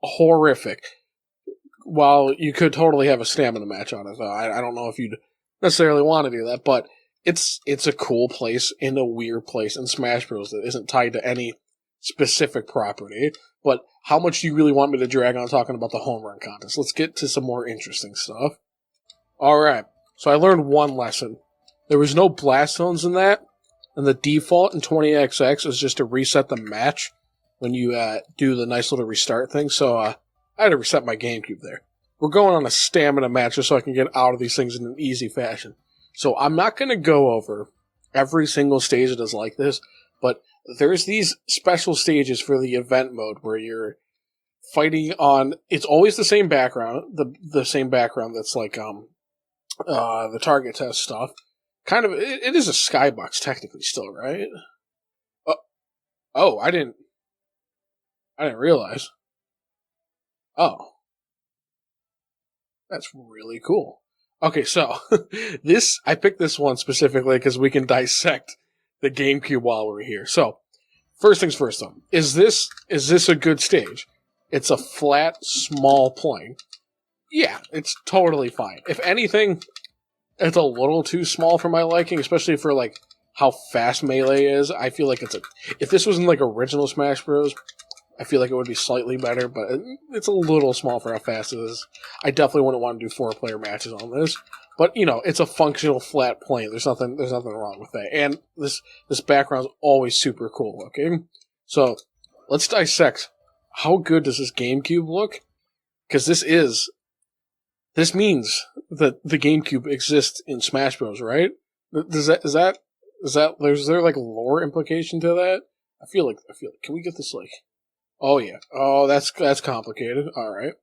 horrific. While you could totally have a stamina match on it, though. I don't know if you'd necessarily want to do that, but it's a cool place in a weird place in Smash Bros. That isn't tied to any specific property. But how much do you really want me to drag on talking about the home run contest? Let's get to some more interesting stuff. Alright, so I learned one lesson. There was no blast zones in that, and the default in 20XX is just to reset the match when you do the nice little restart thing, so I had to reset my GameCube there. We're going on a stamina match just so I can get out of these things in an easy fashion. So I'm not going to go over every single stage that is like this, but there's these special stages for the event mode where you're fighting on. It's always the same background, the same background that's like the target test stuff. Kind of, it is a skybox technically still, right? Oh, I didn't realize. Oh, that's really cool. Okay, so I picked this one specifically because we can dissect the GameCube while we're here. So, first things first, though, is this a good stage? It's a flat, small plane. Yeah, it's totally fine. If anything, it's a little too small for my liking, especially for like how fast Melee is. I feel like if this was in like original Smash Bros., I feel like it would be slightly better, but it's a little small for how fast it is. I definitely wouldn't want to do 4-player matches on this. But, it's a functional flat plane. There's nothing wrong with that. And this background's always super cool looking. So, let's dissect how good does this GameCube look? Because this means that the GameCube exists in Smash Bros., right? Is there like lore implication to that? I feel like, can we get this like, oh yeah. Oh, that's complicated. Alright.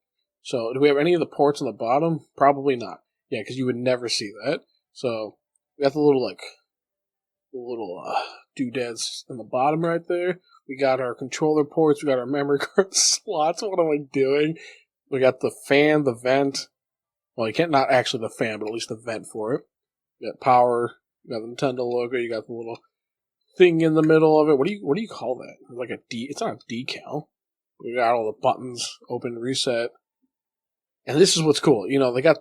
So, do we have any of the ports on the bottom? Probably not. Yeah, because you would never see that. So, we got the little doodads in the bottom right there. We got our controller ports. We got our memory card slots. What am I doing? We got the fan, the vent. Well, you can't, not actually the fan, but at least the vent for it. You got power. You got the Nintendo logo. You got the little thing in the middle of it. What do you call that? Like it's not a decal. We got all the buttons, open, reset. And this is what's cool. They got,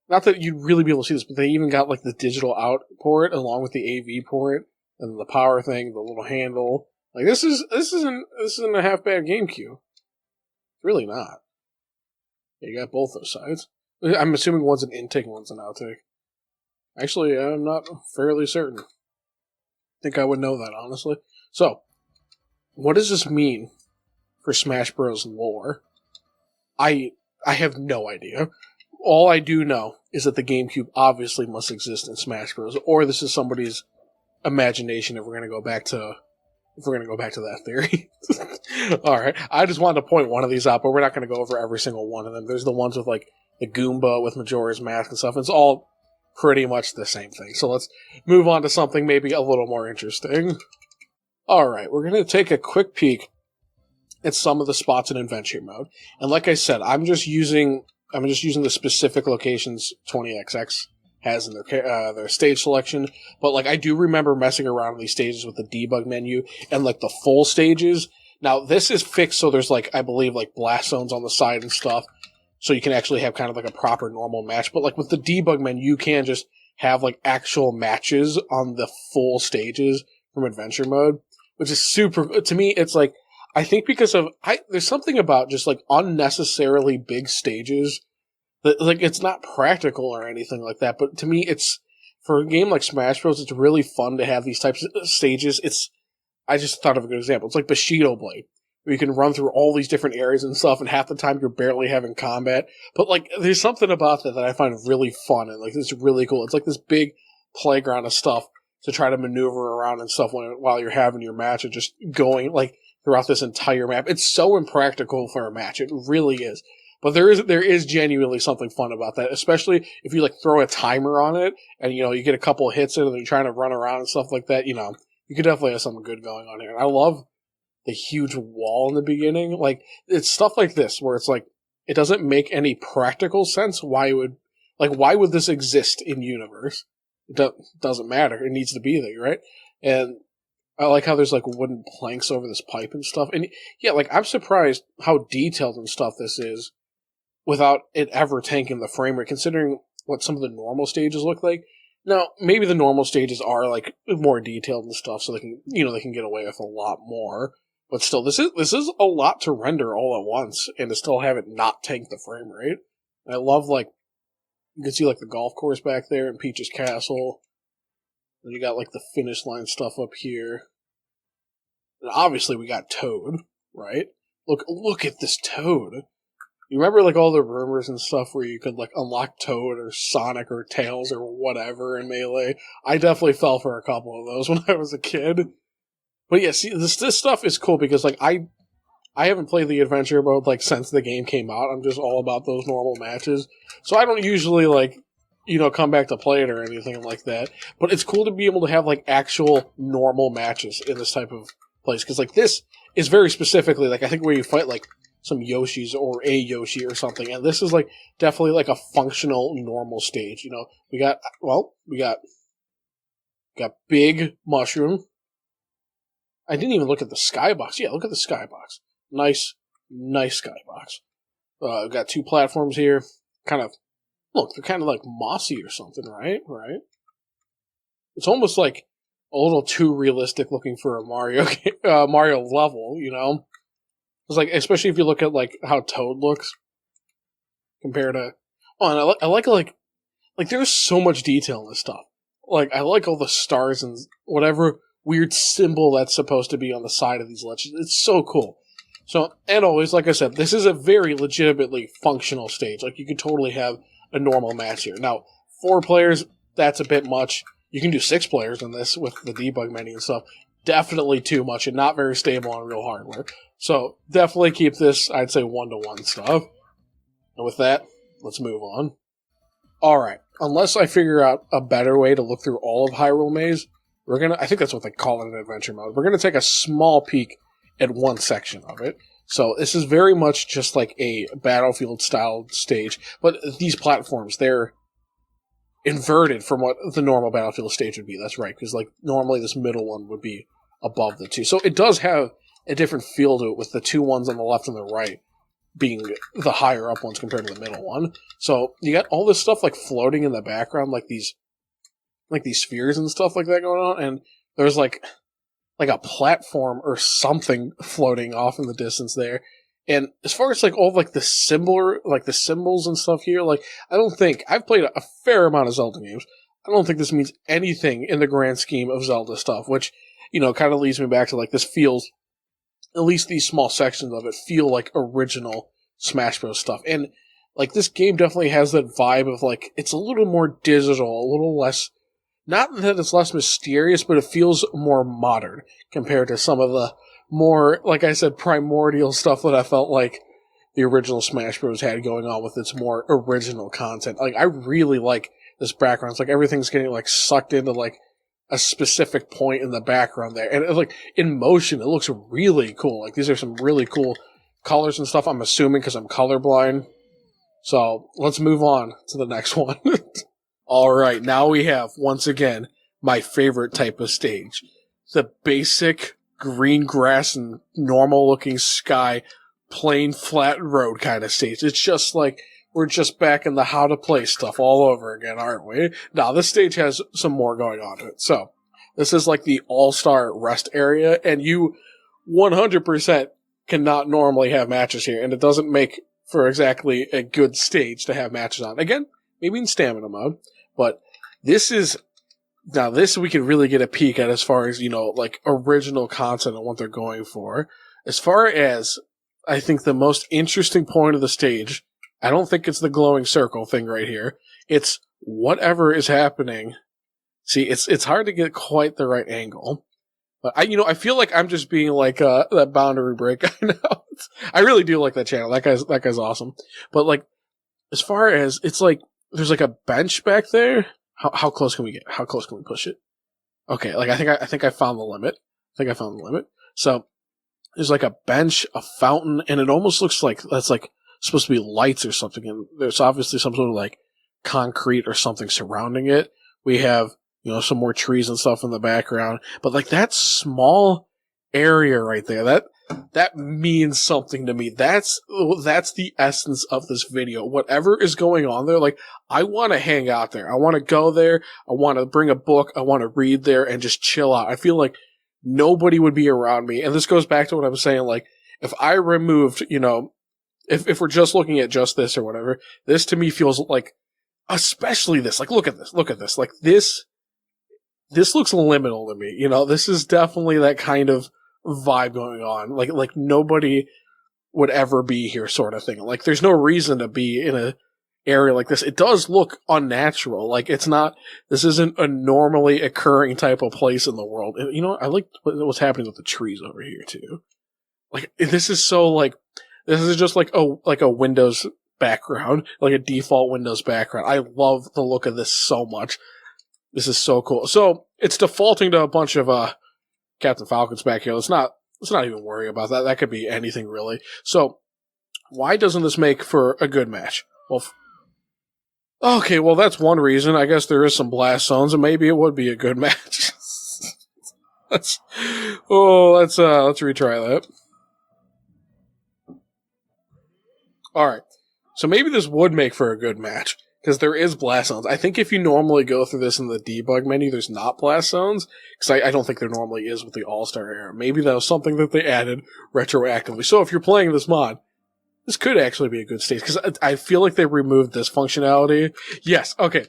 not that you'd really be able to see this, but they even got like the digital out port along with the AV port and the power thing, the little handle. Like this isn't a half bad GameCube. It's really not. You got both those sides. I'm assuming one's an intake and one's an outtake. Actually, I'm not fairly certain. I think I would know that, honestly. So, what does this mean for Smash Bros. Lore? I have no idea. All I do know is that the GameCube obviously must exist in Smash Bros. Or this is somebody's imagination if we're going to go back to that theory. Alright, I just wanted to point one of these out, but we're not going to go over every single one of them. There's the ones with like the Goomba with Majora's Mask and stuff. It's all pretty much the same thing. So let's move on to something maybe a little more interesting. Alright, we're going to take a quick peek at some of the spots in adventure mode. And like I said, I'm just using the specific locations 20XX has in their stage selection. But like I do remember messing around with these stages with the debug menu and like the full stages. Now this is fixed so there's like, I believe, like blast zones on the side and stuff. So you can actually have kind of like a proper normal match. But like with the debug menu, you can just have like actual matches on the full stages from adventure mode, which is super, to me, it's like, I think because there's something about just like unnecessarily big stages that, like, it's not practical or anything like that, but to me, it's, for a game like Smash Bros., it's really fun to have these types of stages. I just thought of a good example. It's like Bushido Blade, where you can run through all these different areas and stuff, and half the time you're barely having combat. But, like, there's something about that I find really fun, and, like, it's really cool. It's like this big playground of stuff. to try to maneuver around and stuff while you're having your match and just going like throughout this entire map. It's so impractical for a match. It really is. But there is genuinely something fun about that, especially if you like throw a timer on it and you get a couple of hits in and you're trying to run around and stuff like that. You could definitely have something good going on here. And I love the huge wall in the beginning. Like it's stuff like this where it's like it doesn't make any practical sense. Why would this exist in universe? It doesn't matter. It needs to be there, right? And I like how there's like wooden planks over this pipe and stuff. And yeah, like I'm surprised how detailed and stuff this is without it ever tanking the frame rate, considering what some of the normal stages look like. Now, maybe the normal stages are like more detailed and stuff, so they can get away with a lot more. But still, this is a lot to render all at once, and to still have it not tank the frame rate. And I love like you can see like the golf course back there and Peach's Castle. Then you got like the finish line stuff up here. And obviously we got Toad, right? Look at this Toad. You remember like all the rumors and stuff where you could like unlock Toad or Sonic or Tails or whatever in Melee? I definitely fell for a couple of those when I was a kid. But yeah, see, this stuff is cool because like I haven't played the adventure mode like since the game came out. I'm just all about those normal matches. So I don't usually like come back to play it or anything like that. But it's cool to be able to have like actual normal matches in this type of place because like this is very specifically like I think where you fight like some Yoshis or a Yoshi or something, and this is like definitely like a functional normal stage. We got Big Mushroom. I didn't even look at the skybox. Yeah, look at the skybox. Nice skybox. We got two platforms here. They're kind of like mossy or something, right? Right. It's almost like a little too realistic looking for a Mario level, It's like, especially if you look at like how Toad looks compared to. Oh, and I like there's so much detail in this stuff. Like I like all the stars and whatever weird symbol that's supposed to be on the side of these ledges. It's so cool. So, and always, like I said, this is a very legitimately functional stage. Like you could totally have a normal match here. Now, 4 players, that's a bit much. You can do 6 players in this with the debug menu and stuff. Definitely too much and not very stable on real hardware. So definitely keep this, I'd say, 1-to-1 stuff. And with that, let's move on. Alright, unless I figure out a better way to look through all of Hyrule Maze, I think that's what they call it in adventure mode. We're going to take a small peek at one section of it. So this is very much just like a Battlefield-style stage. But these platforms, they're inverted from what the normal Battlefield stage would be. That's right, because like normally this middle one would be above the two. So it does have a different feel to it with the 2 ones on the left and the right being the higher up ones compared to the middle one. So you got all this stuff like floating in the background, like these spheres and stuff like that going on, and there's like a platform or something floating off in the distance there. And as far as like all like the symbols and stuff here, like I've played a fair amount of Zelda games. I don't think this means anything in the grand scheme of Zelda stuff, which, kind of leads me back to like this feels, at least these small sections of it feel like original Smash Bros. Stuff. And like this game definitely has that vibe of like, it's a little more digital, a little less, not that it's less mysterious, but it feels more modern compared to some of the more, like I said, primordial stuff that I felt like the original Smash Bros. Had going on with its more original content. Like, I really like this background. It's like everything's getting, like, sucked into, like, a specific point in the background there. And, like, in motion, it looks really cool. Like, these are some really cool colors and stuff, I'm assuming, because I'm colorblind. So, let's move on to the next one. Alright, now we have, once again, my favorite type of stage. The basic green grass and normal looking sky, plain flat road kind of stage. It's just like we're just back in the how to play stuff all over again, aren't we? Now, this stage has some more going on to it. So, this is like the all-star rest area, and you 100% cannot normally have matches here, and it doesn't make for exactly a good stage to have matches on. Again, maybe in stamina mode, but this we can really get a peek at as far as, like original content and what they're going for. As far as, I think the most interesting point of the stage, I don't think it's the glowing circle thing right here. It's whatever is happening See, it's hard to get quite the right angle. But I feel like I'm just being like that boundary break. I know. I really do like that channel. That guy's awesome. But like, as far as it's like, there's like a bench back there. How close can we get? How close can we push it? Okay, like I think I found the limit. So there's like a bench, a fountain, and it almost looks like that's like supposed to be lights or something. And there's obviously some sort of like concrete or something surrounding it. We have, some more trees and stuff in the background. But like that small area right there, that means something to me. That's the essence of this video. Whatever is going on there, like, I want to hang out there. I want to go there. I want to bring a book. I want to read there and just chill out. I feel like nobody would be around me. And this goes back to what I was saying. Like, if I removed, if we're just looking at just this or whatever, this to me feels like, especially this, like, look at this. Like, this looks liminal to me. This is definitely that kind of vibe going on. Like nobody would ever be here sort of thing. Like, there's no reason to be in a area like this. It does look unnatural. Like, this isn't a normally occurring type of place in the world. And, I like what's happening with the trees over here too. Like, this is just like a Windows background, like a default Windows background. I love the look of this so much. This is so cool. So it's defaulting to a bunch of Captain Falcons back here. Let's not even worry about that. That could be anything really. So why doesn't this make for a good match? Well, okay, well that's one reason. I guess there is some blast zones, and maybe it would be a good match. let's retry that. All right. So maybe this would make for a good match, because there is blast zones. I think if you normally go through this in the debug menu, there's not blast zones, because I don't think there normally is with the All-Star era. Maybe that was something that they added retroactively. So if you're playing this mod, this could actually be a good stage, because I feel like they removed this functionality. Yes, okay.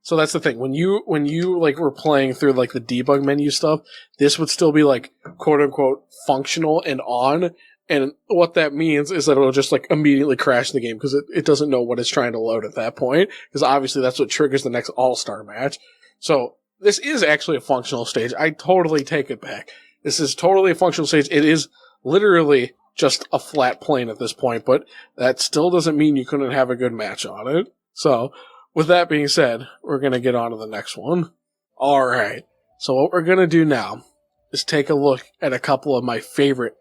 So that's the thing. When you like were playing through like the debug menu stuff, this would still be like quote unquote functional and on. And what that means is that it'll just like immediately crash the game because it doesn't know what it's trying to load at that point. Because obviously that's what triggers the next All-Star match. So this is actually a functional stage. I totally take it back. This is totally a functional stage. It is literally just a flat plane at this point, but that still doesn't mean you couldn't have a good match on it. So with that being said, we're going to get on to the next one. All right. So what we're going to do now is take a look at a couple of my favorite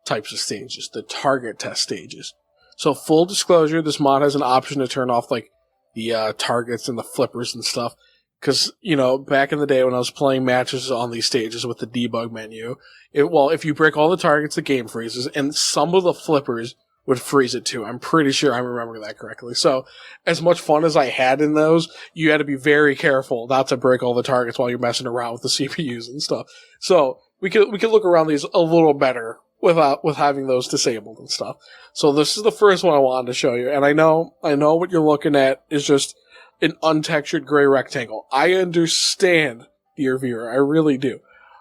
types of stages, the target test stages. So full disclosure, this mod has an option to turn off like the targets and the flippers and stuff. Because, back in the day when I was playing matches on these stages with the debug menu, if you break all the targets, the game freezes, and some of the flippers would freeze it too. I'm pretty sure I'm remembering that correctly. So, as much fun as I had in those, you had to be very careful not to break all the targets while you're messing around with the CPUs and stuff. So, we could look around these a little better with having those disabled and stuff. So this is the first one I wanted to show you, and I know what you're looking at is just an untextured gray rectangle. I understand, dear viewer, I really do.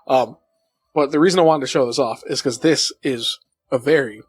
But the reason I wanted to show this off is because this is a very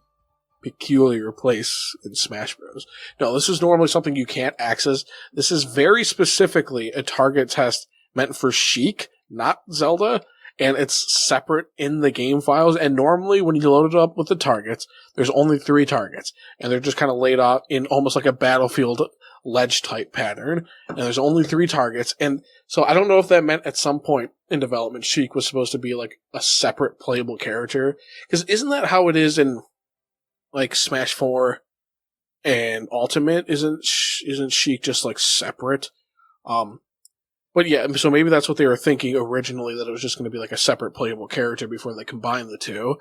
peculiar place in Smash Bros. No, this is normally something you can't access. This is very specifically a target test meant for Sheik, not Zelda. And it's separate in the game files. And normally when you load it up with the targets, there's only 3 targets. And they're just kind of laid out in almost like a Battlefield ledge type pattern. And there's only 3 targets. And so I don't know if that meant at some point in development, Sheik was supposed to be like a separate playable character. Because isn't that how it is in like Smash 4 and Ultimate? Isn't Sheik just like separate? But yeah, so maybe that's what they were thinking originally, that it was just going to be like a separate playable character before they combined the two.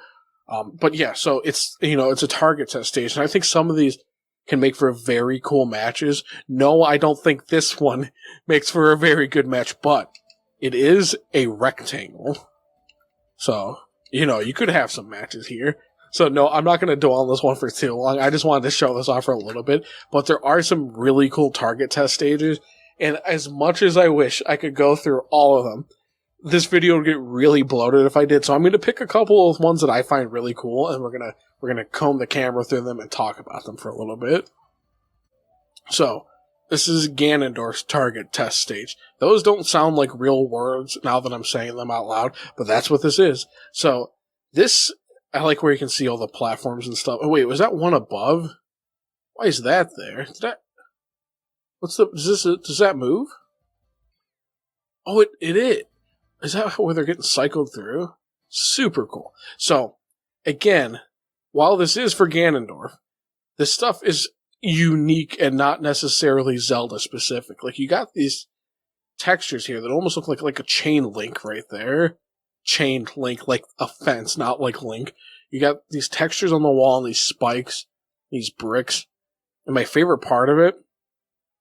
But yeah, so it's a target test stage, and I think some of these can make for very cool matches. No, I don't think this one makes for a very good match, but it is a rectangle. So, you could have some matches here. So no, I'm not going to dwell on this one for too long. I just wanted to show this off for a little bit. But there are some really cool target test stages. And as much as I wish I could go through all of them, this video would get really bloated if I did. So I'm going to pick a couple of ones that I find really cool, and we're gonna comb the camera through them and talk about them for a little bit. So This is Ganondorf's target test stage. Those don't sound like real words now that I'm saying them out loud, but that's what this is. So, this, I like where you can see all the platforms and stuff. Oh, wait, was that one above? Why is that there? Does that move? Oh, it is. Is that where they're getting cycled through? Super cool. So, again, while this is for Ganondorf, this stuff is unique and not necessarily Zelda specific. Like, you got these textures here that almost look like a chain link right there. Chained link, like a fence, not like Link. You got these textures on the wall and these spikes, these bricks. And my favorite part of it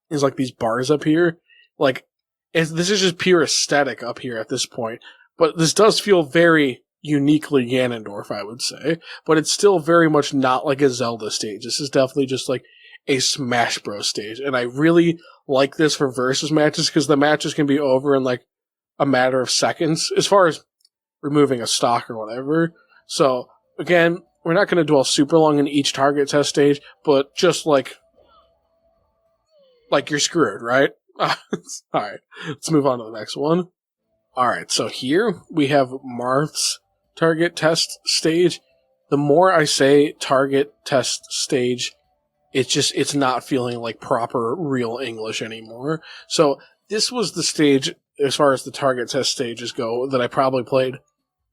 is like these bars up here. Like, this is just pure aesthetic up here at this point. But this does feel very uniquely Ganondorf, I would say. But it's still very much not like a Zelda stage. This is definitely just like a Smash Bros. Stage. And I really like this for versus matches because the matches can be over in like a matter of seconds as far as removing a stock or whatever. So, again, we're not going to dwell super long in each target test stage, but just like you're screwed, right? Alright, let's move on to the next one. Alright, so here we have Marth's target test stage. The more I say target test stage, it's not feeling like proper real English anymore. So this was the stage, as far as the target test stages go, that I probably played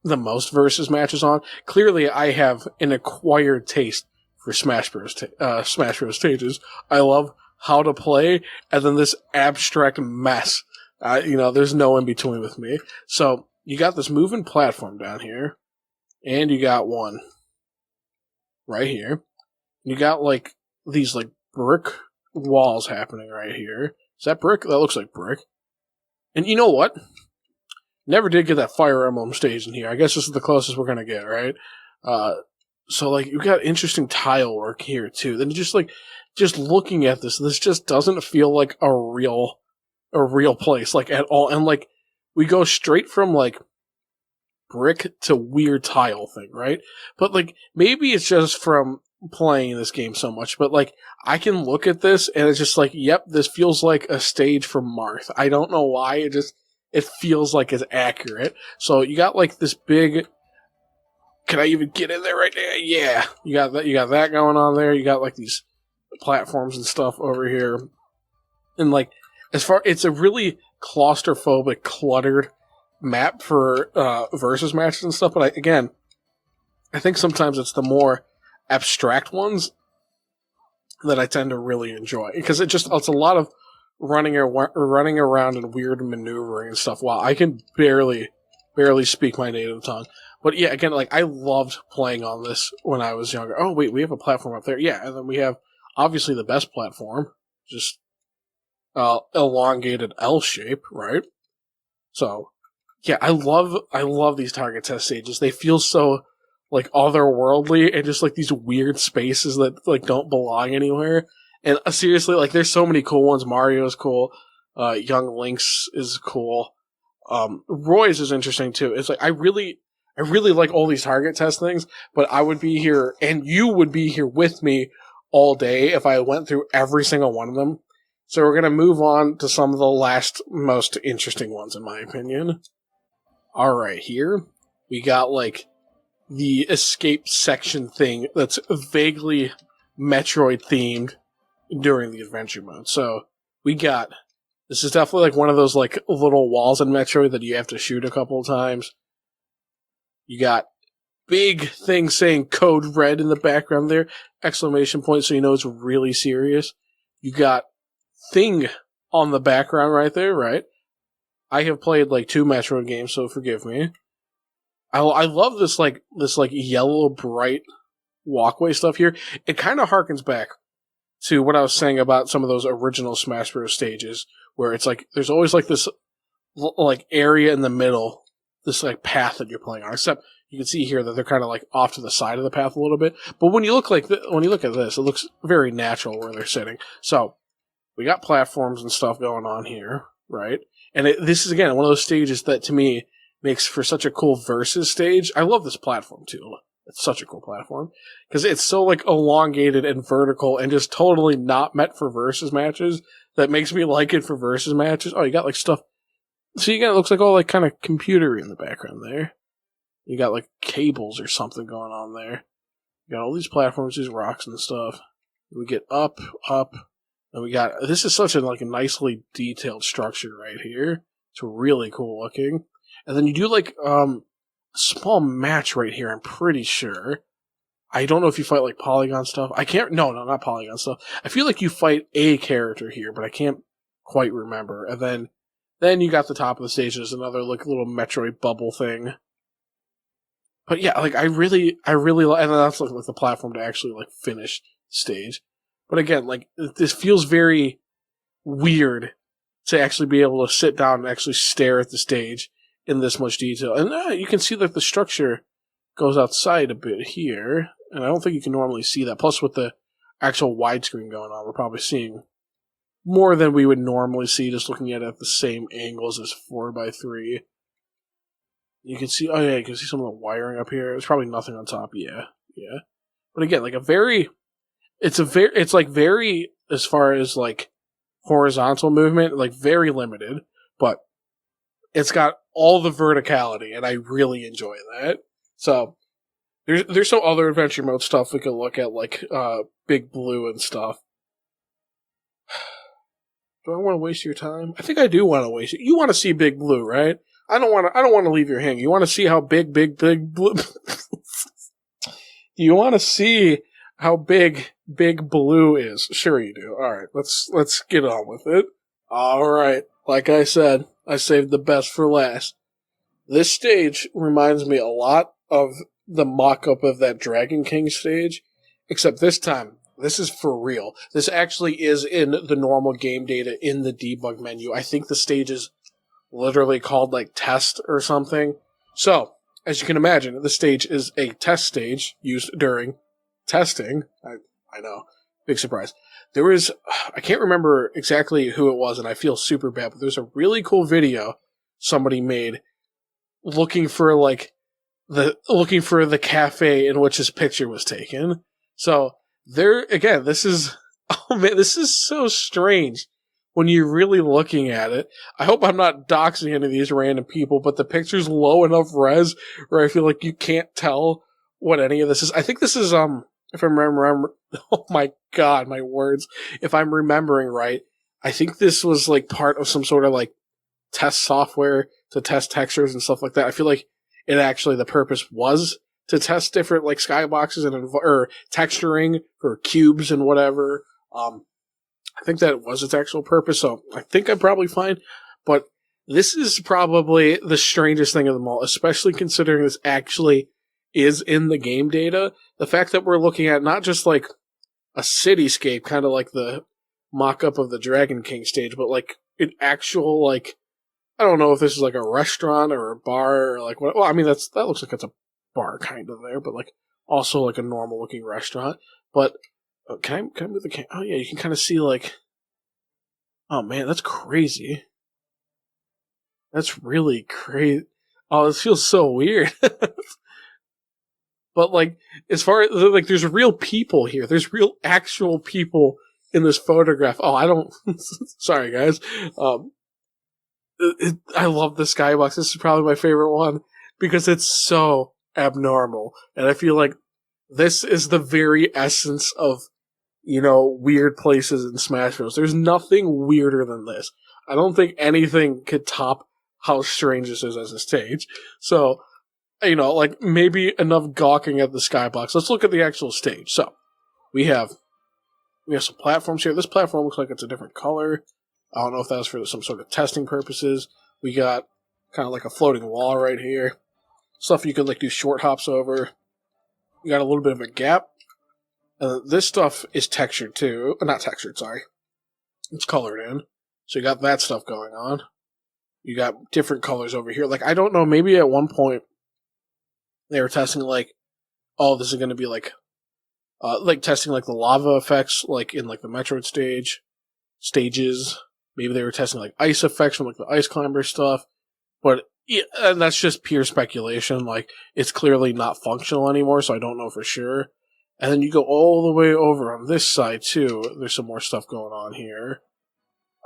the most versus matches on. Clearly, I have an acquired taste for Smash Bros. Smash Bros. Stages. I love how to play, and then this abstract mess. There's no in between with me. So you got this moving platform down here, and you got one right here. You got like these like brick walls happening right here. Is that brick? That looks like brick. And you know what? Never did get that Fire Emblem stage in here. I guess this is the closest we're gonna get, right? So like you got interesting tile work here too. Then just looking at this just doesn't feel like a real place, like at all. And like we go straight from like brick to weird tile thing, right? But like maybe it's just from playing this game so much, but like I can look at this and it's just like, yep, this feels like a stage from Marth. I don't know why, it feels like it's accurate. So you got like this big, can I even get in there right now? Yeah. You got that going on there. You got like these platforms and stuff over here. And like, it's a really claustrophobic, cluttered map for versus matches and stuff, but I think sometimes it's the more abstract ones that I tend to really enjoy, because it's a lot of running around and weird maneuvering and stuff while I can barely speak my native tongue. But yeah, again, like I loved playing on this when I was younger. Oh wait, we have a platform up there. Yeah, and then we have obviously the best platform, just elongated L shape, right? So yeah, I love these target test stages. They feel so like otherworldly and just like these weird spaces that like don't belong anywhere. And seriously, like there's so many cool ones. Mario's cool. Young Link's is cool. Roy's is interesting too. It's like I really like all these target test things, but I would be here and you would be here with me all day if I went through every single one of them. So we're gonna move on to some of the last most interesting ones, in my opinion. Alright, here we got like the escape section thing that's vaguely Metroid themed during the adventure mode. So this is definitely like one of those like little walls in Metroid that you have to shoot a couple of times. You got big thing saying code red in the background there, exclamation point, so you know it's really serious. You got thing on the background right there, right? I have played like 2 Metroid games, so forgive me. I love this yellow bright walkway stuff here. It kind of harkens back to what I was saying about some of those original Smash Bros. Stages, where it's like there's always like this like area in the middle, this like path that you're playing on. Except you can see here that they're kind of like off to the side of the path a little bit. But when you look at this, it looks very natural where they're sitting. So we got platforms and stuff going on here, right? And this is again one of those stages that to me makes for such a cool versus stage. I love this platform too. It's such a cool platform because it's so like elongated and vertical and just totally not meant for versus matches. that makes me like it for versus matches. Oh, you got like stuff. So you got it looks like all like kind of computery in the background there. You got like cables or something going on there. You got all these platforms, these rocks and stuff. We get up, and we got this is such a like a nicely detailed structure right here. It's really cool looking. And then you do like a small match right here. I'm pretty sure. I don't know if you fight like Polygon stuff. I can't. No, not Polygon stuff. I feel like you fight a character here, but I can't quite remember. And then you got the top of the stage. There's another like little Metroid bubble thing. But yeah, like I really, and that's like the platform to actually like finish the stage. But again, like this feels very weird to actually be able to sit down and actually stare at the stage in this much detail. And you can see that the structure goes outside a bit here, and I don't think you can normally see that. Plus, with the actual widescreen going on, we're probably seeing more than we would normally see just looking at it at the same angles as 4x3. You can see, you can see some of the wiring up here. There's probably nothing on top. Yeah. But again, like it's like very, as far as like horizontal movement, like very limited, but it's got all the verticality, and I really enjoy that. So there's some other adventure mode stuff we could look at, like Big Blue and stuff. Do I want to waste your time? I think I do want to waste it. You want to see Big Blue, right? I don't want to leave your hanging. You want to see how big Blue? You want to see how big Blue is? Sure you do. All right, let's get on with it. All right, like I said, I saved the best for last. This stage reminds me a lot of the mock-up of that Dragon King stage, except this time, this is for real. This actually is in the normal game data in the debug menu. I think the stage is literally called like test or something. So, as you can imagine, the stage is a test stage used during testing. I know. Big surprise. There was, I can't remember exactly who it was, and I feel super bad, but there's a really cool video somebody made looking for the cafe in which his picture was taken. So there again, this is so strange when you're really looking at it. I hope I'm not doxing any of these random people, but the picture's low enough res where I feel like you can't tell what any of this is. I think this is if I remember, oh my god, my words. If I'm remembering right, I think this was like part of some sort of like test software to test textures and stuff like that. I feel like it actually, the purpose was to test different like skyboxes or texturing for cubes and whatever. I think that was its actual purpose, so I think I'm probably fine. But this is probably the strangest thing of them all, especially considering this actually is in the game data. The fact that we're looking at not just like a cityscape, kind of like the mock-up of the Dragon King stage, but like an actual, like, I don't know if this is like a restaurant or a bar or like what. Well, I mean, that looks like it's a bar kind of there, but like also like a normal looking restaurant. But can I move the camera? Oh yeah, you can kind of see like, oh man, that's crazy. That's really crazy. Oh, this feels so weird. But like, as far as like, there's real people here. There's real actual people in this photograph. Oh, I don't. Sorry, guys. I love the skybox. This is probably my favorite one because it's so abnormal, and I feel like this is the very essence of, you know, weird places in Smash Bros. There's nothing weirder than this. I don't think anything could top how strange this is as a stage. So, you know, like, maybe enough gawking at the skybox. Let's look at the actual stage. So, we have some platforms here. This platform looks like it's a different color. I don't know if that's for some sort of testing purposes. We got kind of like a floating wall right here. Stuff you could like do short hops over. You got a little bit of a gap. This stuff is textured too. Not textured, sorry. It's colored in. So you got that stuff going on. You got different colors over here. Like, I don't know, maybe at one point they were testing like, oh, this is going to be like testing like the lava effects like in like the Metroid stages. Maybe they were testing like ice effects from like the Ice Climber stuff. But yeah, and that's just pure speculation. Like, it's clearly not functional anymore, so I don't know for sure. And then you go all the way over on this side too. There's some more stuff going on here.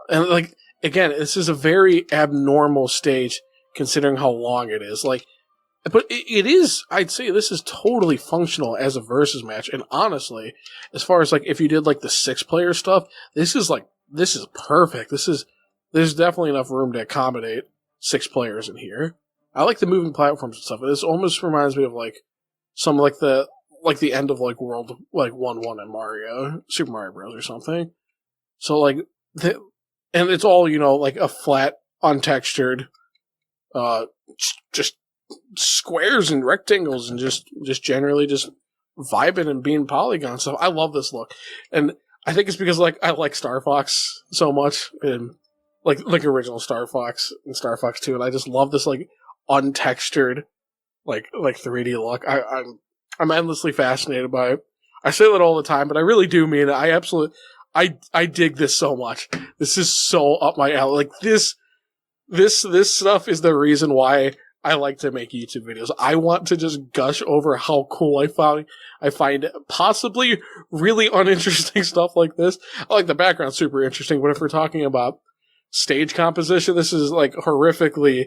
And like again, this is a very abnormal stage considering how long it is. Like, but it is. I'd say this is totally functional as a versus match. And honestly, as far as like if you did like the 6-player stuff, this is perfect. There's definitely enough room to accommodate 6 players in here. I like the moving platforms and stuff. This almost reminds me of like some like the end of like World like 1-1 in Mario, Super Mario Bros. Or something. So like and it's all, you know, like a flat, untextured, just squares and rectangles and just generally just vibing and being polygon stuff. I love this look. And I think it's because like I like Star Fox so much and like original Star Fox and Star Fox 2, and I just love this like untextured like 3D look. I'm endlessly fascinated by it. I say that all the time, but I really do mean it. I dig this so much. This is so up my alley. Like this stuff is the reason why I like to make YouTube videos. I want to just gush over how cool I find possibly really uninteresting stuff like this. I like the background super interesting, but if we're talking about stage composition, this is like horrifically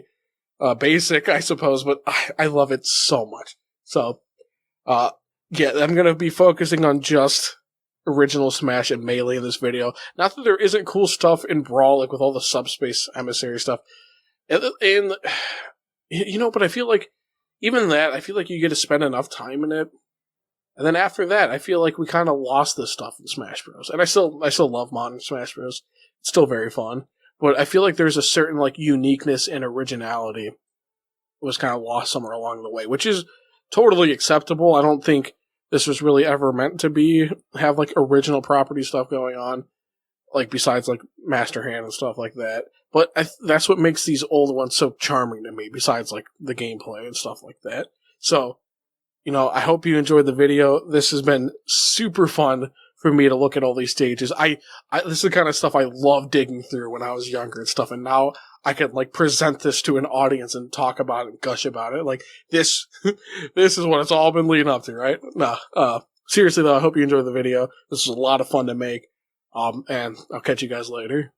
basic, I suppose, but I love it so much. So, yeah, I'm going to be focusing on just original Smash and Melee in this video. Not that there isn't cool stuff in Brawl, like with all the subspace emissary stuff. And you know, but I feel like even that, I feel like you get to spend enough time in it. And then after that, I feel like we kind of lost this stuff in Smash Bros. And I still love modern Smash Bros. It's still very fun. But I feel like there's a certain like uniqueness and originality was kind of lost somewhere along the way, which is totally acceptable. I don't think this was really ever meant to have like original property stuff going on, like besides like Master Hand and stuff like that. But that's what makes these old ones so charming to me, besides like the gameplay and stuff like that. So, you know, I hope you enjoyed the video. This has been super fun for me to look at all these stages. This is the kind of stuff I loved digging through when I was younger and stuff, and now I could like present this to an audience and talk about it and gush about it. Like this, this is what it's all been leading up to, right? Seriously though, I hope you enjoyed the video. This was a lot of fun to make. And I'll catch you guys later.